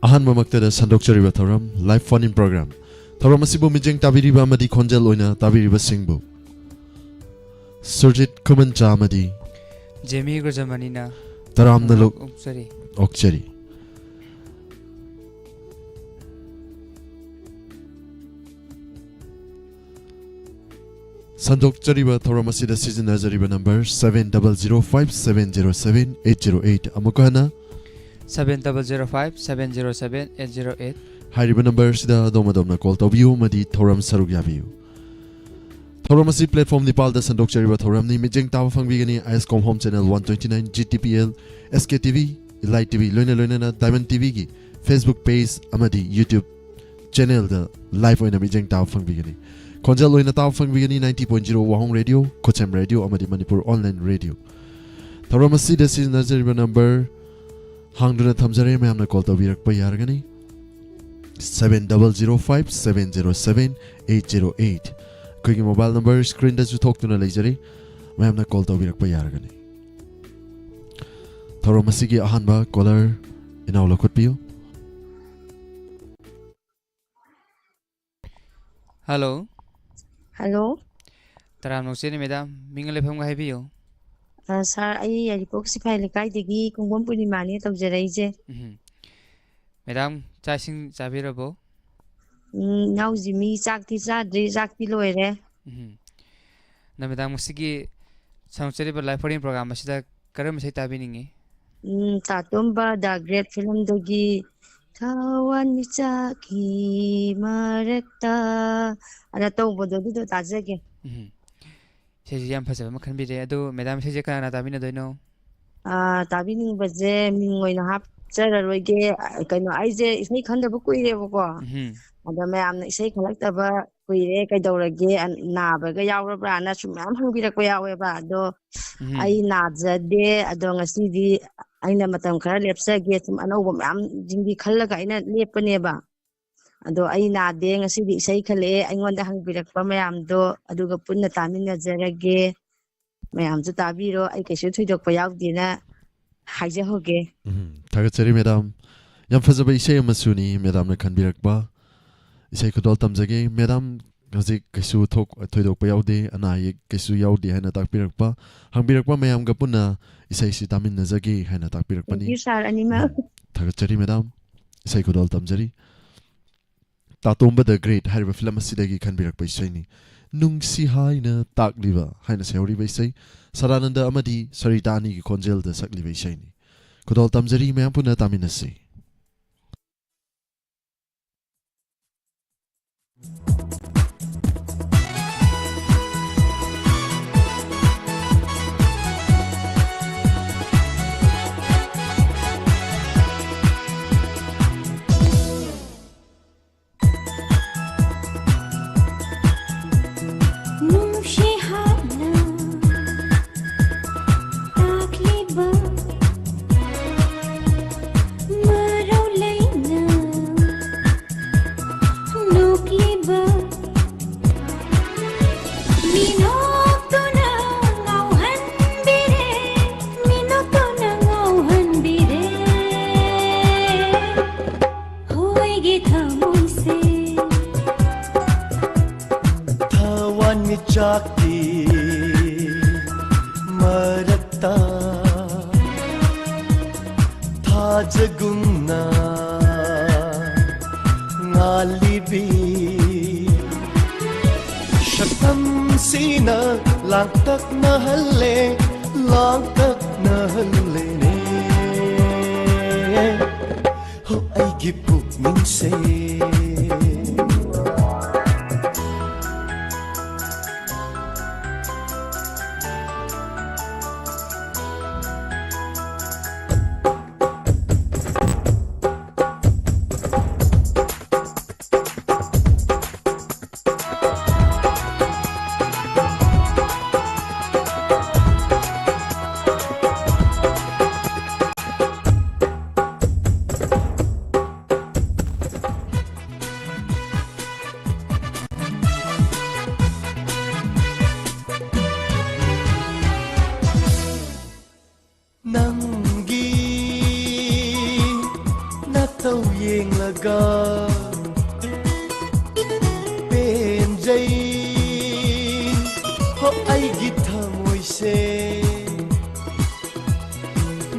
ꯑꯍꯥꯟꯕ ꯃꯛꯇꯗ ꯁꯟꯗꯣꯛꯆꯔꯤꯕ ꯊꯧꯔꯝ life phone in programme ꯊꯧꯔꯝ ꯑꯁꯤꯕꯨ ꯃꯤꯠꯌꯦꯡ ꯇꯥꯕꯤꯔꯤꯕ ꯑꯃꯗꯤ ꯈꯣꯟꯖꯦꯜ ꯑꯣꯏꯅ ꯇꯥꯕꯤꯔꯤꯕꯁꯤꯡꯕꯨ ꯁꯨꯔꯖꯤꯠ ꯈꯨꯃꯟꯆꯥ ꯑꯃꯗꯤ ꯖꯦꯃꯤ ꯒꯨꯖꯃꯅꯤꯅ ꯇꯔꯥꯝꯅ ꯑꯣꯛꯆꯔꯤ ꯑꯣꯛꯆꯔꯤ ꯁꯟꯗꯣꯛꯆꯔꯤꯕ ꯊꯧꯔꯝ ꯑꯁꯤꯗ ꯁꯤꯖꯤꯟꯅꯖꯔꯤꯕ ꯅꯝꯕꯔ 7005707808 ꯑꯃꯨꯛ ꯍꯟꯅ 7005707808 ꯍꯥꯏꯔꯤꯕ ꯅꯝꯕꯔ ꯑꯁꯤꯗ ꯑꯗꯣꯝꯅ ꯀꯣꯜ ꯇꯧꯕꯤꯌꯨ ꯑꯃꯗꯤ ꯊꯧꯔꯝ ꯁꯔꯨꯛ ꯌꯥꯕꯤꯌꯨ ꯊꯧꯔꯝ ꯑꯁꯤ ꯄ꯭ꯂꯦꯠꯐꯣꯔꯝ ꯅꯤꯄꯥꯜꯗ ꯁꯟꯗꯣꯛꯆꯔꯤꯕ ꯊꯧꯔꯝꯅꯤ ꯃꯤꯠꯌꯦꯡ ꯇꯥꯕ ꯐꯪꯕꯤꯒꯅꯤ ꯑꯥꯏꯑꯦꯁꯀꯣꯝ home channel 129 GTPL SK TV Elite TV ꯂꯣꯏꯅꯅ Diamond TV ꯒꯤ Facebook page ꯑꯃꯗꯤ YouTube ꯆꯦꯅꯦꯜꯗ ꯂꯥꯏꯚ ꯑꯣꯏꯅ ꯃꯤꯠꯌꯦꯡ ꯇꯥꯕ ꯐꯪꯕꯤꯒꯅꯤ ꯈꯣꯟꯖꯦꯜ ꯑꯣꯏꯅ ꯇꯥꯕ ꯐꯪꯕꯤꯒꯅꯤ 90.0 ꯋꯥꯍꯣꯡ ꯔꯦꯗꯤꯑꯣ ꯈꯨꯠꯁꯦꯝ ꯔꯦꯗꯤꯑꯣ ꯑꯃꯗꯤ ꯃꯅꯤꯄꯨꯔ ꯑꯣꯟꯂꯥꯏꯟ ꯔꯦꯗꯤꯑꯣ ꯊꯧꯔꯝ ꯑꯁꯤꯗ ꯁꯤꯖꯤꯟꯅꯖꯔꯤꯕ ꯅꯝꯕꯔ ꯍꯥꯡꯗꯨꯅ ꯊꯝꯖꯔꯦ ꯃꯌꯥꯝꯅ ꯀꯣꯜ ꯇꯧꯕꯤꯔꯛꯄ ꯌꯥꯔꯒꯅꯤ 7005707808 ꯑꯩꯈꯣꯏꯒꯤ ꯃꯣꯕꯥꯏꯜ ꯅꯝꯕꯔ ꯁ꯭ꯀ꯭ꯔꯤꯟꯗꯁꯨ ꯊꯣꯛꯇꯨꯅ ꯂꯩꯖꯔꯤ ꯃꯌꯥꯝꯅ ꯀꯣꯜ ꯇꯧꯕꯤꯔꯛꯄ ꯌꯥꯔꯒꯅꯤ ꯊꯧꯔꯝ ꯑꯁꯤꯒꯤ ꯑꯍꯥꯟꯕ ꯀꯣꯂꯔ ꯏꯅꯥꯎ ꯂꯧꯈꯠꯄꯤꯌꯨ हेलो हेलो तराम मैडम मिंग लेफम हाइबियो सर आई यारिपोक सिफाई लेकाइदगी कुंगबम पूर्णिमानी तौजरइजे मैडम चासिंग चाबिरबो नाउजिमी चाकती चाद्री चाकती लोइरे ना मैडम मुसिगी संचरिबा लाइफ फॉर प्रोग्राम असिदा करम सै ताबिनिंगे तातोंबा द ग्रेट फिल्म दगी थावन मिचाकी मरक्ता अना तौबदो दुदो ताजगे सेजी याम फजबा मखन बिरे अदो मैडम सेजे काना ताबिना दोइनो ताबिनिंगबजे मिंग ओइना हापचररोइगे कइनो आइजे इसनै खंदबो कुइरेबको अदा मयामना इसै खलक्तबा कुइरे कइदौरगे नाबगा यावरब्राना सुम्याम हंबिरकपा यावेबा अदो आई नाजदे अदो ngасidi aina matam khara lepsage sum anauba myam jingdi khallaga aina leppaneba ado ai nade ngasidi isai khale aingonda hangbirakpa mayam do aduga punna tamina jarage mayam ju tabiro ai kaisu thuidokpa yawdina haija hoge thagachari madam yam fazaba isai amasuni madam na khanbirakpa isai khudol tamjage madam Gazik kaisu thok thoidokpa yawde ana ye kaisu yawde haina takpirakpa hangbirakpa mayam ga punna isai si tamin najage haina takpirakpani sir anima thagachari madam isai khudol tamjari Tatomba the Great hariba film asidagi khanbirakpa isaini nungsi haina takliba haina seori baisai Sarananda amadi Saritani gi konjel da sakliba isaini khudol tamjari mayam punna taminase Chakti marakta tha jagunna ngalibi shakam sina langtak na halle ne ho ai gipu min se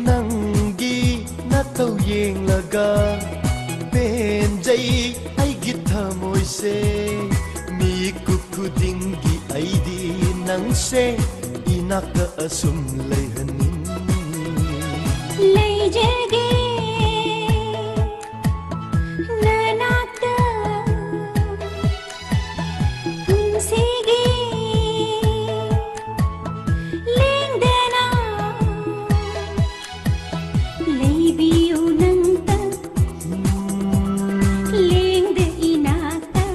Nangi nataw yeng laga Ben jay ay githa moise Mi kukudingi ay di nang se Inaka asum layhanin Lay jage nanata punsige lengdana lay biu nanta lengde inata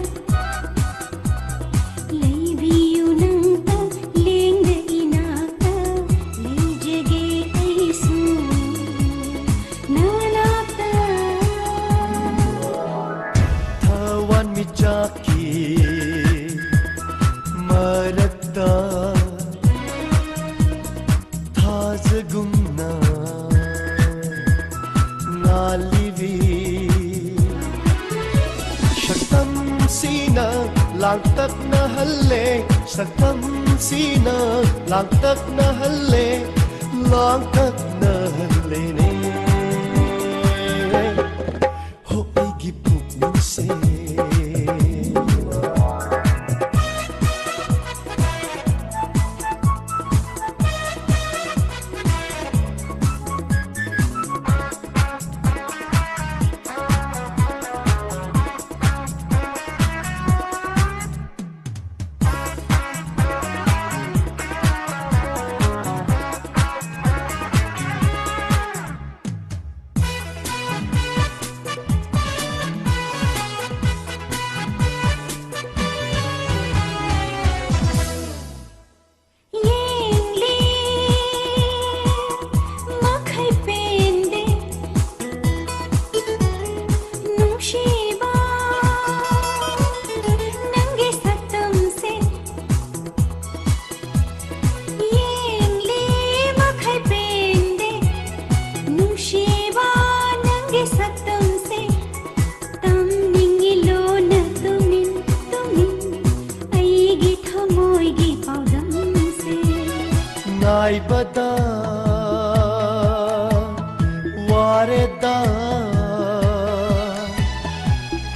lay biu nanta lengde inata lay jage aisu nanata Thawan mi jaki Marakta Thazagumna Ngalivi Shaktam sina langtak na halle Shaktam sina langtak na halle Langtak na halle ne Ho ay gipuk minse yengli makhai pende nungshiba nange satam se yengli makhai pende nungshiba nange satam se tam ningilo na tumin aigi thamoy gi paudam se Ngai bada wareda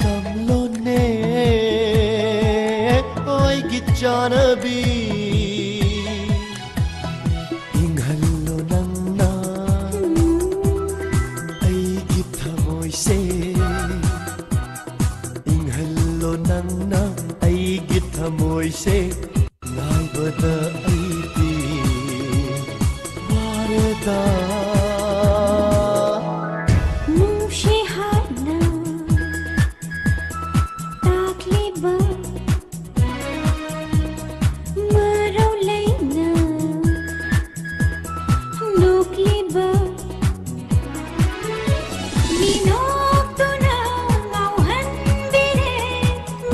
kamlone oi gichanabi inghallo nangna ai githamoy se inghallo nangna ai githamoy se ngai bada ai di wareda nungshi hatna takliba marau laina nukliba minok tu na ngauhan bire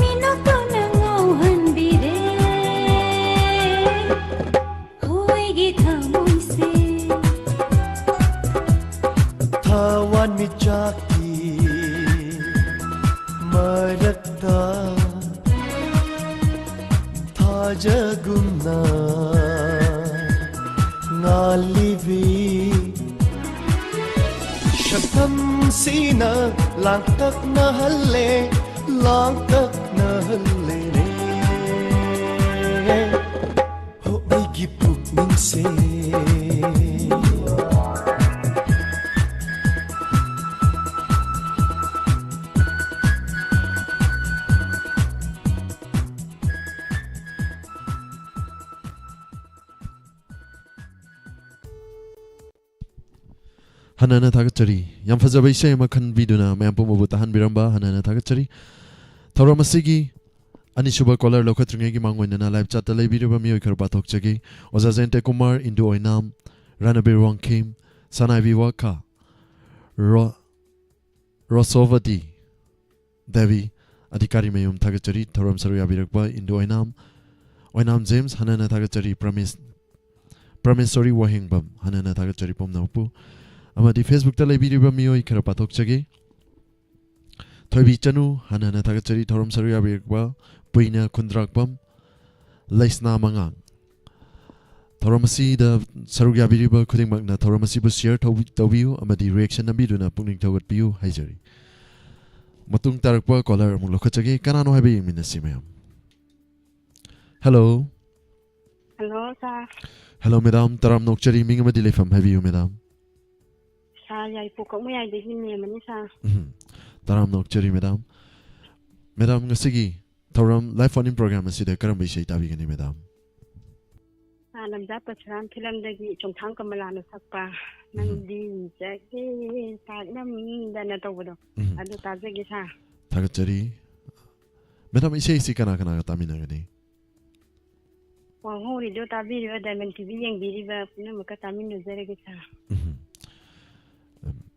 minok tu na ngauhan bire hoy gi thamoy se Thawan mi jaki Marakta Thajagumna Ngalivi Shaktam sina langtak na halle Langtak na halle ne Ho ay gipuk minse Hanana Thagachari, Yamfaza Baisha Makan Biduna, Mampumubu Tahan Biramba, Hanana Thagachari, Thoramasigi, Anishuba Collar Lokatringi Mangwinana, Live Chat, the Labiruba Mioker Batok Chagi, Ozazente Kumar, Indo Oinam, Ranabir Wang Kim, Sanaivi Waka, Rosovati, Devi, Adikari Mayum Thagachari, Thoram Saruya Birukba, Indo Oinam James, Hanana Thagachari, Promissory Wahingbam, Hanana Thagachari Pom Naupu. Amadi Facebook ta laibiriba mioi khara pathok chage thoibi chanu hanana thagachari thorom saruya birkwa puina khundrakpam laisna mangang Thoram asida saruk yabiriba khudingmakna thoram asibu share tawbiu amadi reaction nambiduna pungning thawgatpiu haijari. Matung tarakpa caller amung lokhachagi kanano haibe yingminasi mayam. Hello. Hello, sir. Hello madam, taram nokchari ming amadi lefam haibiu madam. Sir, yai pukok mo yai dehin niya man sir. Taram nokchari madam. Madam ngasigi thoram live phone program asida karamba isai tabigani madam. Lamda Pacharam film dagi chongthang kamalana sakpa nang di jagi ta nam dana tawdo adu ta jagi sa Thagachari. Madam isai isi kana kana tamina gani. wa ho ri do ta bi ro diamond tv yang bi ba na maka tamin no zare gi sa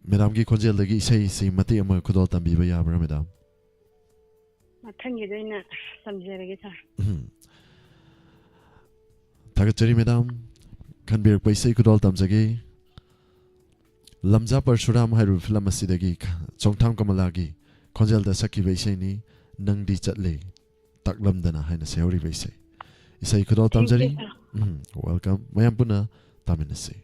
Madam ki khonjel dagi isai isi mati ama khudol tambi ba yabra madam. mathang gi doina samjare gi sa Thagachari madam khanbir paisai khudol tamjage. Lamja Parshuram hairu film asidagi chongtham kamalagi khonjel da sakki baisai ni nangdi chatle taklamdana haina seori baisai. Isai khudol tamjari. Welcome. Mayam puna taminasi.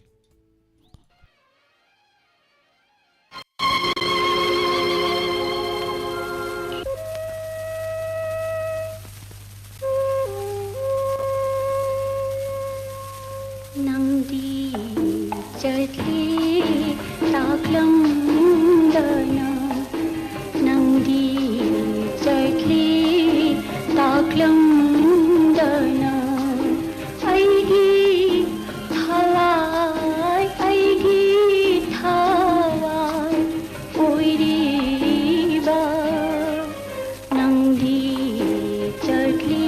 Nangdi chatli taklam dana Nangdi chatli taklam dana Aigi thalai oiri ba Nangdi chatli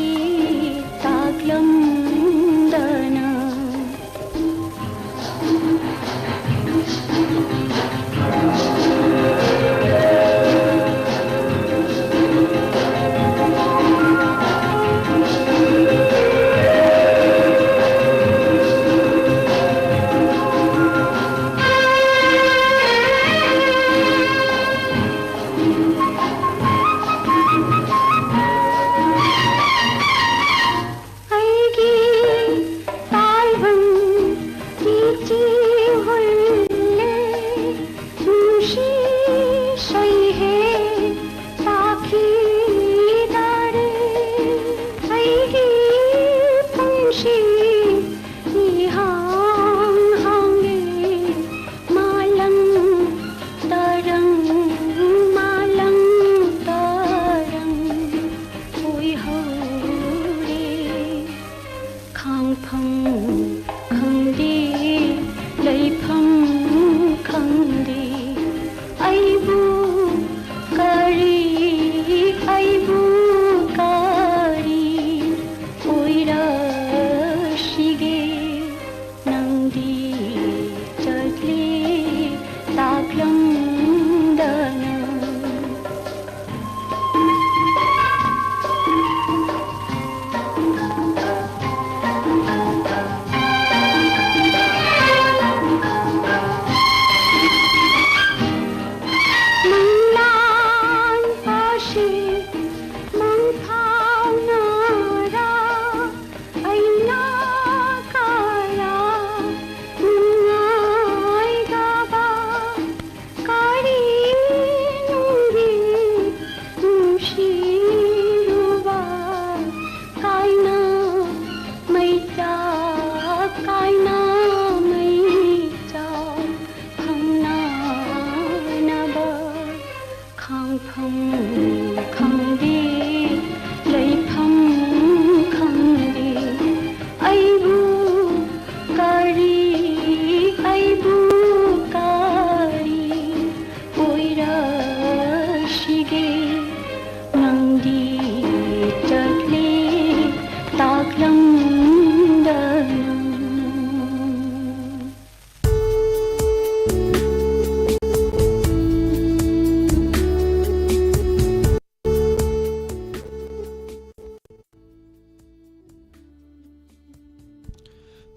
taklam dana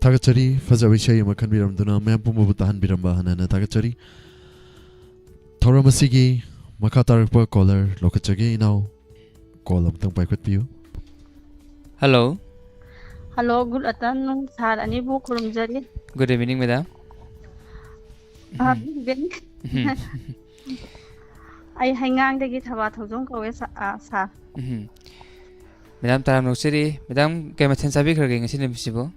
Thagachari fajawi shay makan biram duna mayam pumu butahan biramba hanana thagachari. Thoram asigi makatarakpa caller lokachagi now call amtang paikot piu. Hello. Hello, good afternoon, sir. Anibu Kurumjari. Good evening, madam. Good evening. I hang on the guitar to don't go as sir. Madam Taram Nursery, Madam Kamatin Sabik again, is invisible.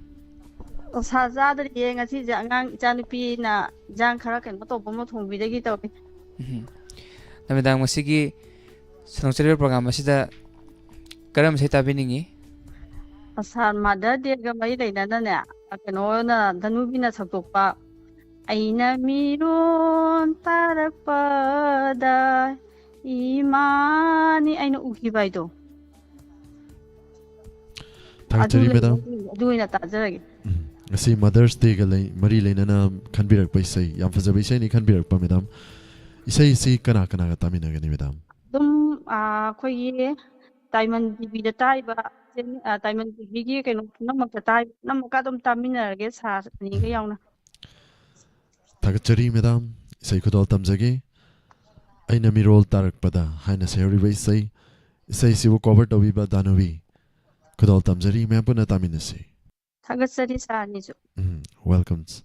Saza the Yang as his young Janipina, Jan Karak and Motopomo with the guitar. Madam Musiki, Sonsery program, Masida Karam Seta Biningi. Sir, mother, dear Gamay, Nana, I can own the Nubina Satopa. Aina Miron Tarapada Imani, I know Ukibaido. Thank madam. Doing a Tazari. Asi Mother's Day galay Marie Lena can be like by say Yam Fazabisha can be like madam. Isay si kana tamina gani madam. Quay Diamond be the type, Diamond Biggie can number the type, Namakadam Tamina gets has Nigaona. Tagachari madam, say could all tamzagi. I namirol tarak pada, Highness Harry Way say si will cover to Viva Danovi. Could all tamzari mampuna taminasi. Tagasari Sanizo. Welcomes.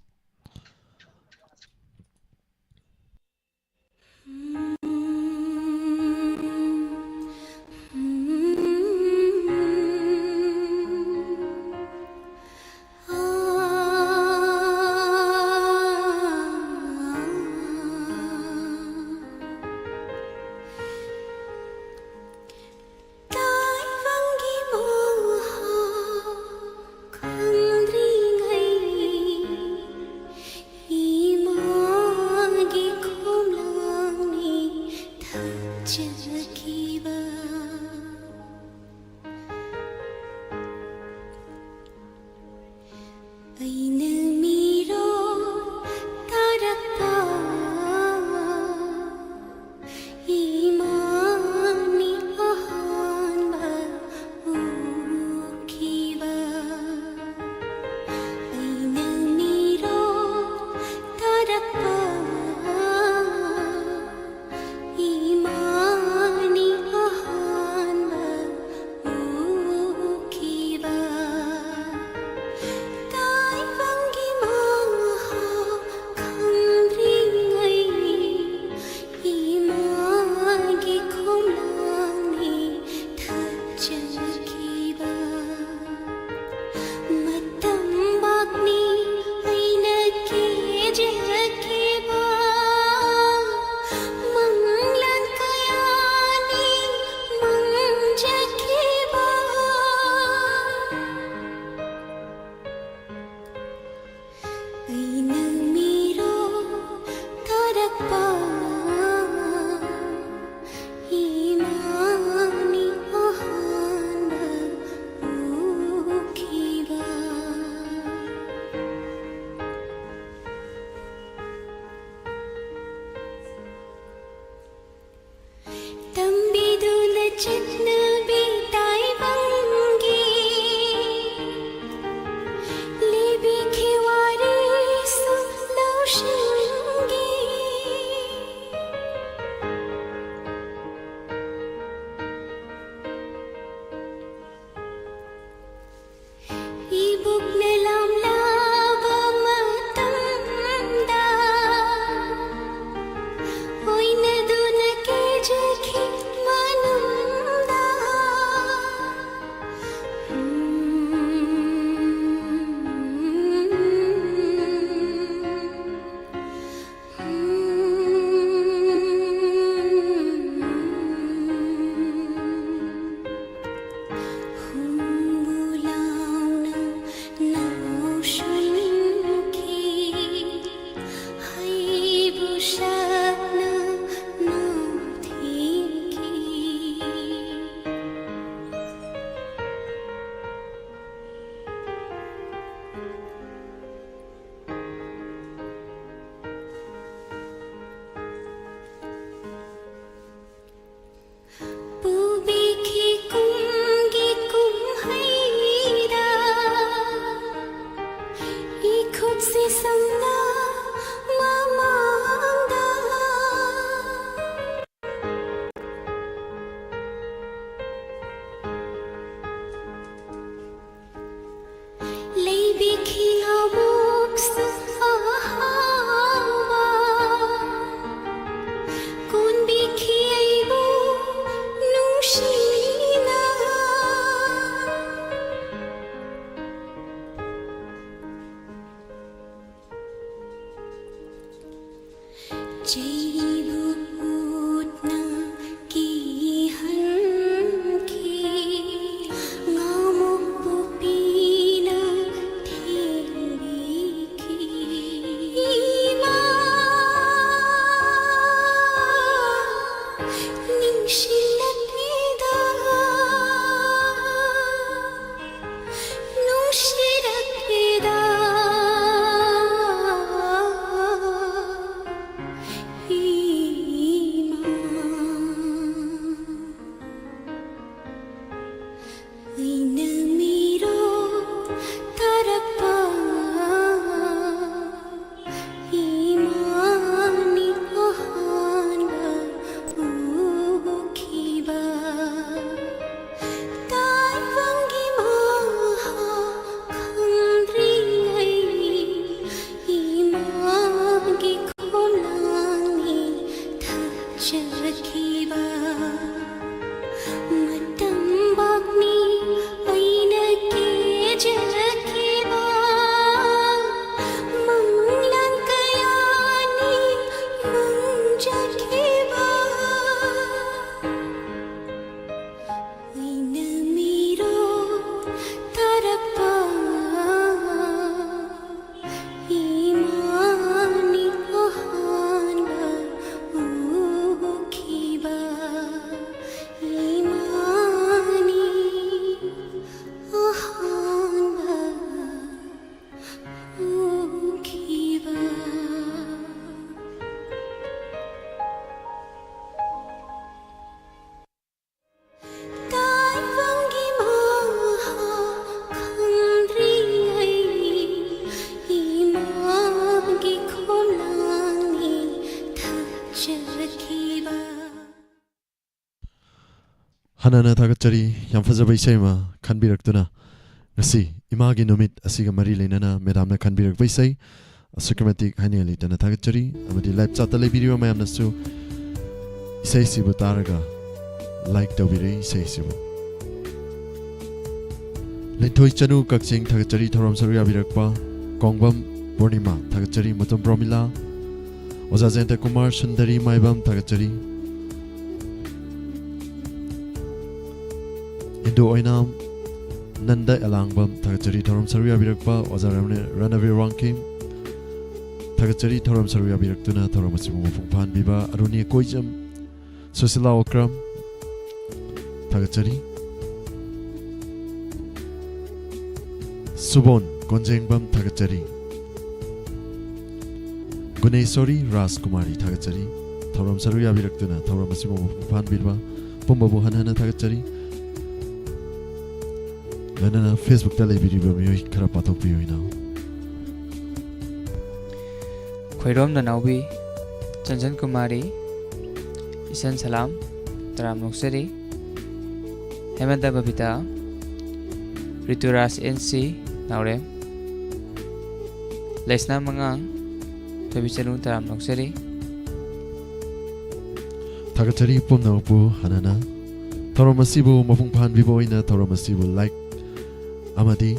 Hanana Tagatari, Yamfazabai Sema, Kanbirakuna, Nasi, Imagi Numit, Asiga Marilinana, Madame Kanbirak Visay, a Sukramatic Haniali, Dana Tagatari, Amadi Lapsatale video, my amnasu, Say Sibu Taraga, like Dobiri, say Sibu. Lentoi Chanu, Kaksing, Tagatari, Toram Saria Virakpa, Kongbam, Bornima, Tagatari, Matum Bromila, Ozazenta Kumar, Sundari, Maibam, Tagatari. Indo Oinam Nanda Elangbam Tagatari Toram Saria Virakpa Ozaramne Ranavir Rankim Tagatari Toram Saria Viraktuna Toramasimu Fungpan Biba Aruni Koijam Susila Okram Tagatari Subon Gonjengbam Tagatari Gunesori Ras Kumari Tagatari Toram Saria Viraktuna Toramasimu Fungpan Biba Pumbabu Hanana Tagatari Nana Facebook tale video mi khara pathok pi hoina Khairom Nanawi Chanjan Kumari Isan Salam Taram Nuksari Hemanta Babita Rituras NC Naure Lesna Mangang Tabichanu Taram Nuksari Tagatari Pumnapu Hanana Toromasibu Mafungpan Biboina Toromasibu like Amadi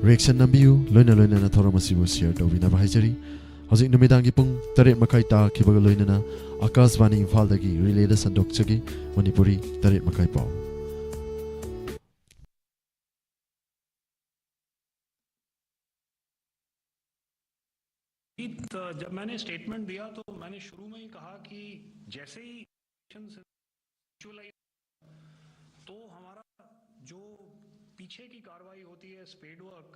reaction nambiu loina loina na thoramasibu share tawina bahajari hojik numidangi pung 8 makai ta khibaga loina na Akashvani Imphal dagi relay da sandokchagi Manipuri 8 makai pau जब मैंने statement दिया तो मैंने शुरू में ही कहा कि जैसे ही तो हमारा जो पीछे की कार्रवाई होती है स्पेड वर्क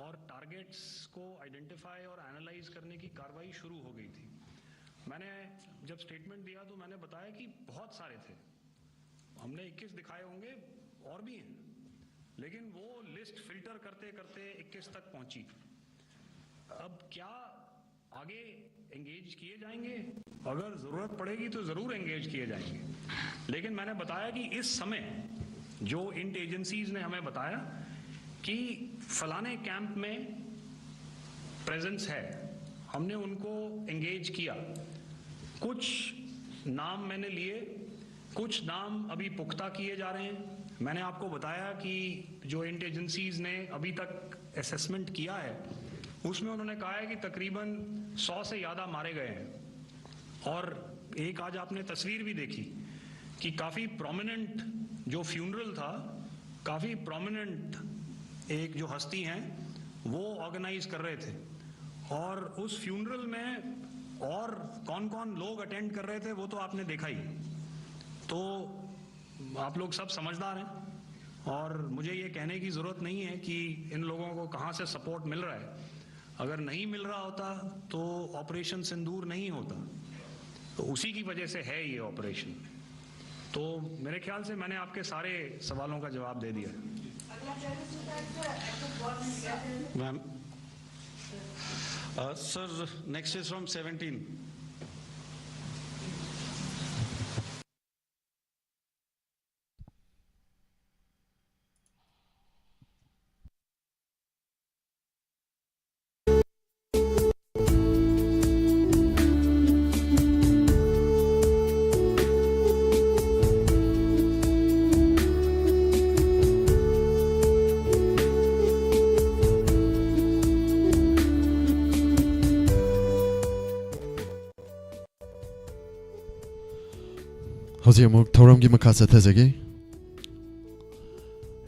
और टारगेट्स को आइडेंटिफाई और एनालाइज करने की कार्रवाई शुरू हो गई थी। मैंने जब स्टेटमेंट दिया तो मैंने बताया कि बहुत सारे थे, हमने 21 दिखाए होंगे और भी हैं, लेकिन वो लिस्ट फिल्टर करते करते 21 तक पहुंची। अब क्या आगे एंगेज किए जाएंगे? अगर जरूरत पड़ेगी तो जरूर एंगेज किए जाएंगे, लेकिन मैंने बताया कि इस समय जो इंट एजेंसीज ने हमें बताया कि फलाने कैंप में प्रेजेंस है, हमने उनको एंगेज किया। कुछ नाम मैंने लिए, कुछ नाम अभी पुख्ता किए जा रहे हैं। मैंने आपको बताया कि जो इंट एजेंसीज ने अभी तक असेसमेंट किया है उसमें उन्होंने कहा है कि तकरीबन 100 से ज़्यादा मारे गए हैं। और एक आज आपने तस्वीर भी देखी कि काफ़ी प्रोमिनेंट जो फ्यूनरल था, काफ़ी प्रोमिनेंट एक जो हस्ती हैं वो ऑर्गेनाइज कर रहे थे, और उस फ्यूनरल में और कौन कौन लोग अटेंड कर रहे थे वो तो आपने देखा ही। तो आप लोग सब समझदार हैं और मुझे ये कहने की ज़रूरत नहीं है कि इन लोगों को कहाँ से सपोर्ट मिल रहा है। अगर नहीं मिल रहा होता तो ऑपरेशन सिंदूर नहीं होता, तो उसी की वजह से है ये ऑपरेशन। तो मेरे ख्याल से मैंने आपके सारे सवालों का जवाब दे दिया। Ma'am sir, next is from 17। Hozir amuk thauramgi makha sathajage.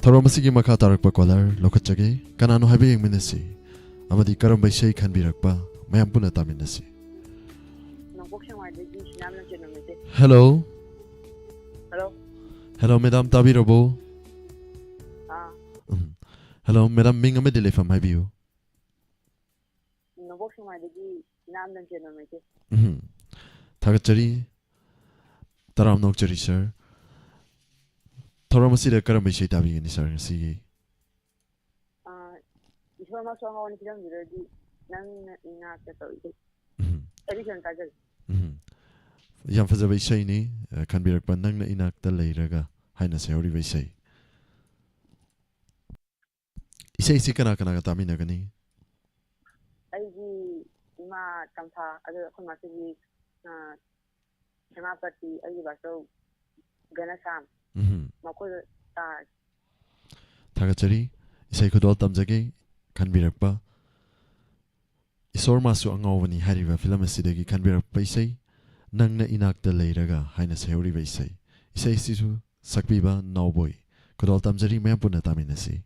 Thauram asigi makha tarakpa kolar lokachage. Kanano haibe yengminasi. Amadi karam baisai khanbirakpa mayam puna taminasi. Hello. Hello. Hello, madam Tabirabo. Hello, madam Ming amadi lefam haibiu. Thagachari. Taram nokchari sir. Taram asida karam baisai tabigani sir ngasi. Isama songa wani film diradi nang ina ta tawi. Edition kajal. Yam faza baisai ni kanbirak pa nang na inak ta leiraga haina seori baisai. Isai sikana kana ka tamina gani. Aigi ima tampa adu khuma sigi Semapati aigi baso ganasam. Makul ta. Thagachari isai khodol tamjage kanbirakpa Isor masu angawani hariba film asidagi kanbirakpa isai nangna inakta leiraga haina seori baisai. Isai sisu sakbiba nawboy khodol tamjari mayam puna taminasi.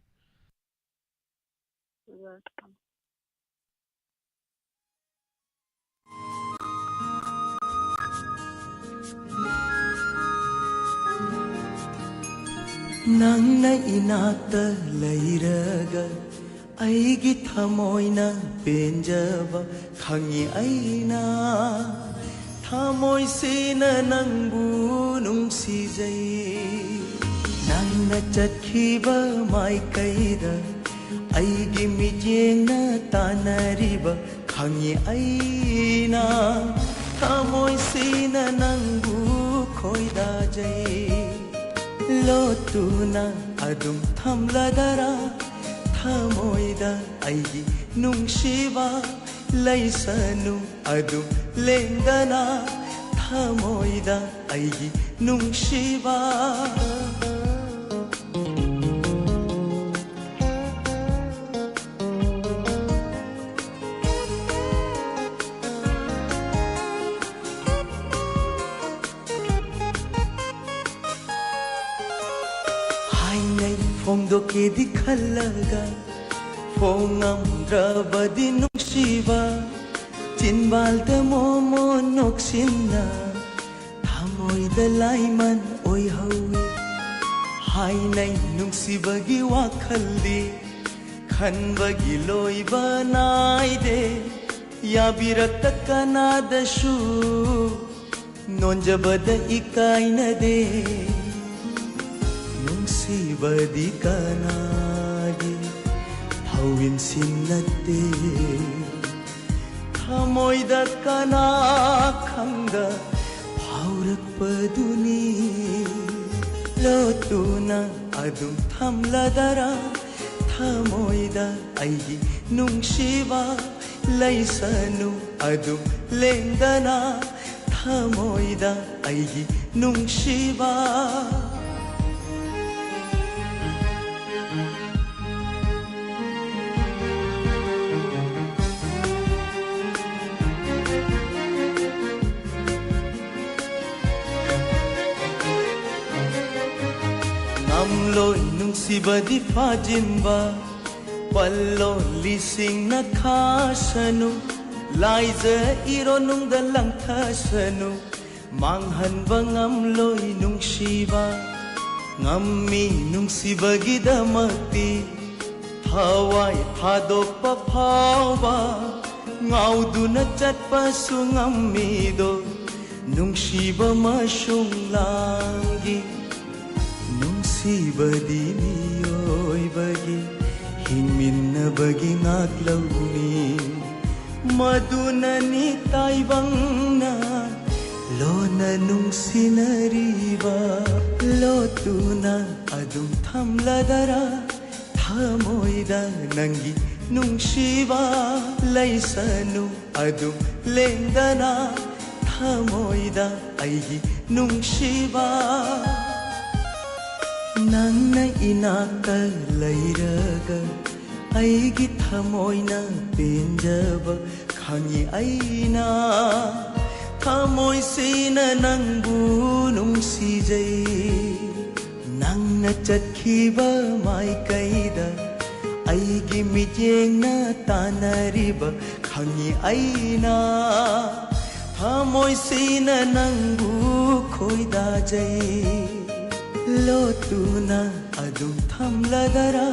Nangna inakta leiraga aigi thamoina penjaba khangi aina thamoi sina nangbu nungsijai nangna chatkhiba mai kaida aigi mijengna tanariba khangi aina thamoi sina nangbu khoida jai Lotuna adum thamladara thamoida aigi nungshiba laisanu adum lengana thamoida aigi nungshiba Fongdoke di khalaga Fongam drabadi nukshiba Tinbalda momo noksinna Thamoy da laiman oi hawi Hainay nuksibagi wakhaldi Khanbagi loiba naide Yabirakta kanadashu Nonjabada ikaina de Sibadi kanagi hawin sinate thamoy da kana khanga haurak paduni lotuna adum thamladara thamoy da aigi nungshiba laisanu adum lengana thamoy da aigi nungshiba ꯅꯨꯡꯁꯤꯕꯗꯤ ꯐꯥꯖꯤꯟꯕ ꯄꯜꯂꯣꯜꯂꯤꯁꯤꯡꯅ ꯈꯥꯁꯅꯨ ꯂꯥꯏꯖ ꯏꯔꯣꯅꯨꯡꯗ ꯂꯪꯊꯁꯅꯨ ꯃꯥꯡꯍꯟꯕ ꯉꯝꯂꯣꯏ ꯅꯨꯡꯁꯤꯕ ꯉꯝꯃꯤ ꯅꯨꯡꯁꯤꯕꯒꯤꯗꯃꯛꯇꯤ ꯊꯋꯥꯏ ꯊꯥꯗꯣꯛꯄ ꯐꯥꯎꯕ ꯉꯥꯎꯗꯨꯅ ꯆꯠꯄꯁꯨ ꯉꯝꯃꯤꯗꯣ ꯅꯨꯡꯁꯤꯕ ꯃꯁꯨꯡ ꯂꯥꯡꯒꯤ ꯅꯨꯡꯁꯤꯕꯗꯤ ꯃꯤꯑꯣꯏꯕꯒꯤ ꯍꯤꯡꯃꯤꯟꯅꯕꯒꯤ ꯉꯥꯛꯂꯧꯅꯤ ꯃꯗꯨꯅꯅꯤ ꯇꯥꯏꯕꯪꯅ ꯂꯣꯟꯅ ꯅꯨꯡꯁꯤꯅꯔꯤꯕ ꯂꯣꯠꯇꯨꯅ ꯑꯗꯨꯝ ꯊꯝꯂꯗꯔꯥ ꯊꯃꯣꯏꯗ ꯅꯪꯒꯤ ꯅꯨꯡꯁꯤꯕ ꯂꯩꯁꯅꯨ ꯑꯗꯨꯝ ꯂꯦꯡꯗꯅ ꯊꯃꯣꯏꯗ ꯑꯩꯒꯤ ꯅꯨꯡꯁꯤꯕ ꯅꯪꯅ ꯏꯅꯥꯛꯇ ꯂꯩꯔꯒ ꯑꯩꯒꯤ ꯊꯃꯣꯏꯅ ꯄꯦꯟꯖꯕ ꯈꯪꯉꯤ ꯑꯩꯅ ꯊꯃꯣꯏꯁꯤꯅ ꯅꯪꯕꯨ ꯅꯨꯡꯁꯤꯖꯩ ꯅꯪꯅ ꯆꯠꯈꯤꯕ ꯃꯥꯏꯀꯩꯗ ꯑꯩꯒꯤ ꯃꯤꯠꯌꯦꯡꯅ ꯇꯥꯟꯅꯔꯤꯕ ꯈꯪꯉꯤ ꯑꯩꯅ ꯊꯃꯣꯏꯁꯤꯅ ꯅꯪꯕꯨ ꯈꯣꯏꯗꯥꯖꯩ ꯂꯣꯠꯇꯨꯅ ꯑꯗꯨꯝ ꯊꯝꯂꯗꯔꯥ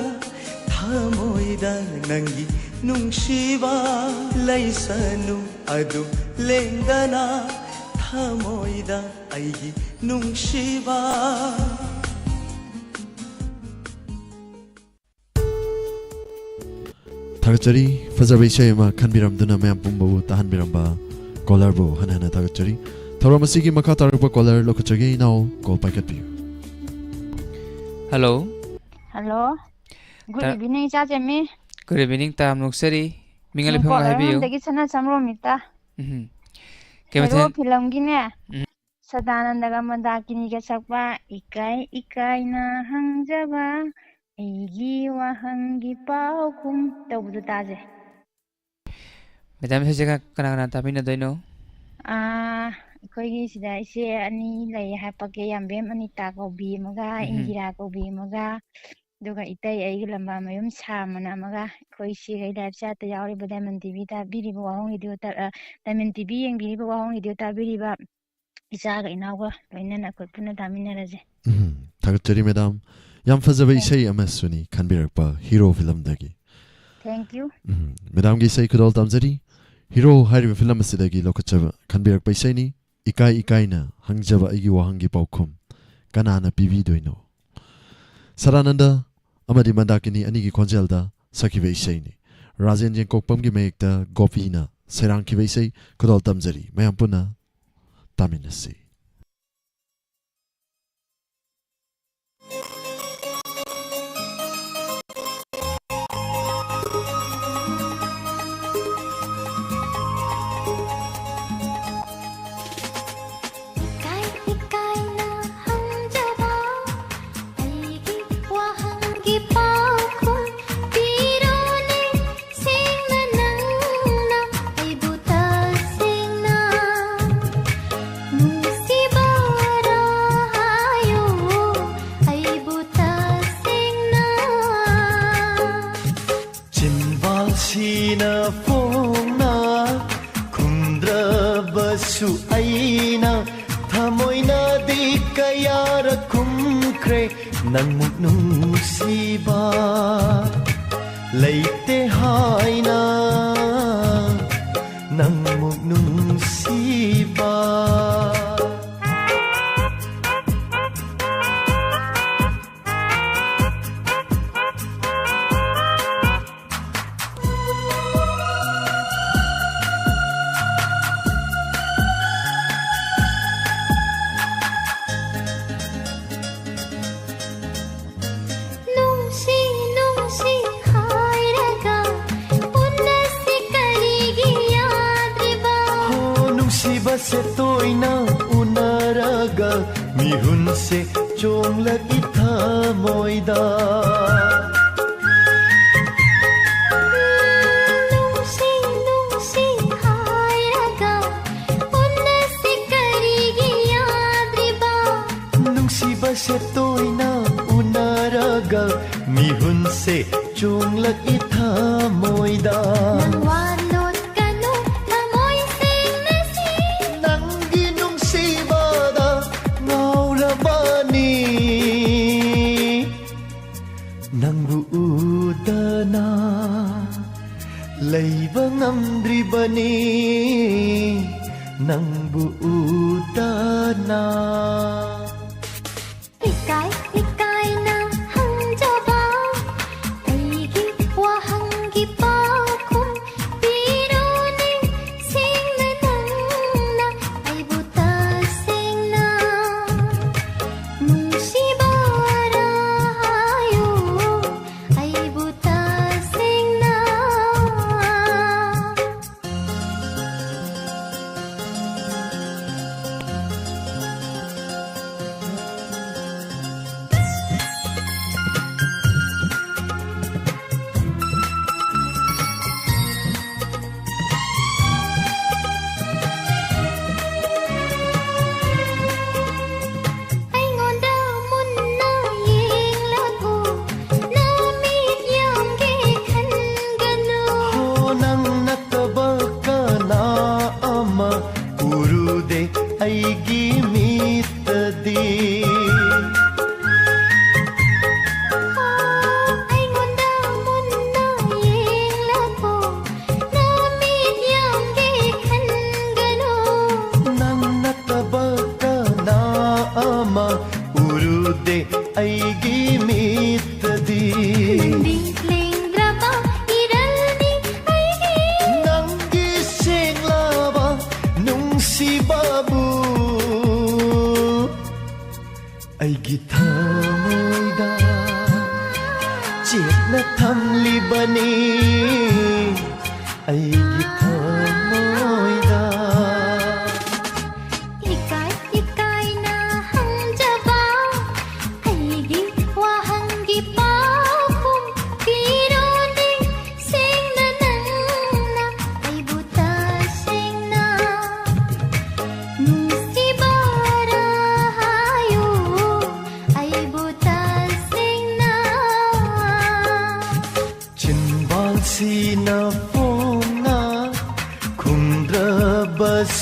ꯊꯃꯣꯏꯗ ꯅꯪꯒꯤ ꯅꯨꯡꯁꯤꯕ ꯂꯩꯁꯅꯨ ꯑꯗꯨꯝ ꯂꯦꯡꯗꯅ ꯊꯃꯣꯏꯗ ꯑꯩꯒꯤ ꯅꯨꯡꯁꯤꯕ थागतचरी फजबा इसे मा खनबिरमदुना मयाम पुंबु ताहनबिरमबा कॉलरबु हनहना थागतचरी थौरम असिगी मखा तारकबा कॉलर लोकचगे नाउ कॉल पाइकतबियु हेलो हेलो गुड इवनिंग चाचेमी गुड इवनिंग ताम नुक्सरी मिंगल फिल्म हाइबियो दगी सना समरोमिता केमथे फिल्म गिने सदानंदगा मंदाकिनी के सकपा इकाई इकाईना हंगजबा एगी वाहंगी पाउकुम तबुदु ताजे मैडम से जगह कना ताबिना दैनो ꯑꯩꯈꯣꯏꯒꯤ ꯁꯤꯗ ꯏꯆꯦ ꯑꯅꯤ ꯂꯩ ꯍꯥꯏꯄꯛꯀꯦ ꯌꯥꯝꯕꯦꯝ ꯑꯅꯤꯇꯥ ꯀꯧꯕꯤ ꯑꯃꯒ ꯏꯟꯗꯤꯔꯥ ꯀꯧꯕꯤ ꯑꯃꯒ ꯑꯗꯨꯒ ꯏꯇꯩ ꯑꯩꯒꯤ ꯂꯝꯕꯥꯃꯌꯨꯝ ꯁꯥꯃꯅ ꯑꯃꯒ ꯑꯩꯈꯣꯏ ꯁꯤꯒꯩ ꯂꯥꯏꯐ ꯆꯥꯠꯇ ꯌꯥꯎꯔꯤꯕ ꯗꯥꯏꯃꯟ ꯇꯤꯚꯤ ꯇꯥꯕꯤꯔꯤꯕ ꯋꯥꯍꯣꯡ ꯔꯦꯗꯤꯑꯣ ꯗꯥꯏꯃꯟ ꯇꯤꯚꯤ ꯌꯦꯡꯕꯤꯔꯤꯕ ꯋꯥꯍꯣꯡ ꯔꯦꯗꯤꯑꯣ ꯇꯥꯕꯤꯔꯤꯕ ꯏꯆꯥꯒ ꯏꯅꯥꯎꯒ ꯂꯣꯏꯅꯅ ꯑꯩꯈꯣꯏ ꯄꯨꯟꯅ ꯇꯥꯃꯤꯟꯅꯔꯁꯦ थागतचरी मैडम याम फजबा इसे अमसुनी खनबिरकपा हीरो फिल्म दगी थैंक यू मैडम की इसे खुदल तमजरी हीरो हारिबा फिल्म असिदगी लोकचबा खनबिरकपा इसेनी इकाई इकाईना हंगजबा अगी वाहंगी पाउखुम कनाना पिबिदोइनो सदानंद अमदि मंदाकिनी अनिगी खोंजेलदा सखिबा इसेनी राजेन जेंकोकपमगी मयेक्ता गोपीना सेरांखिबा इसे खुदल तमजरी मयाम पुना तामिनसी Nangmuk nungsiba leite haina nangmuk nungsiba se toina unaraga mihun se chonglag itha moida nungsi hairaga unna se karigi yadriba nungsi ba se toina unaraga से चोंगलकी थमोइदा नंगी नुंसीबादा ngaurabani nangbu udana leiba ngamdribani nangbu udana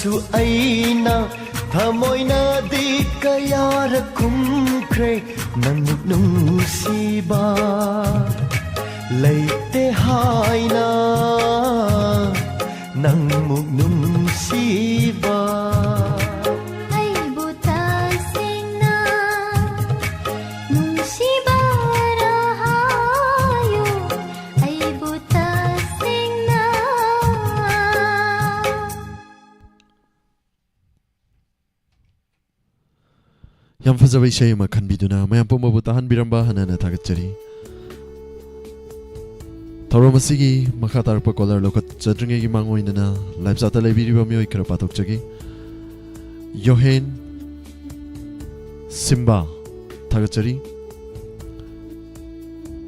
su aina thamoina di kayara kumkre nanguk nusiba leite haina nangmuk nusiba Yang fazaba ishay makan biduna mayam pumabutahan biramba hanana tagatchari Tauramasigi makatarpa kolar lokat chadringegi mangoinana laipsata lebiriba miyoi kara patokchagi Yohen Simba tagatchari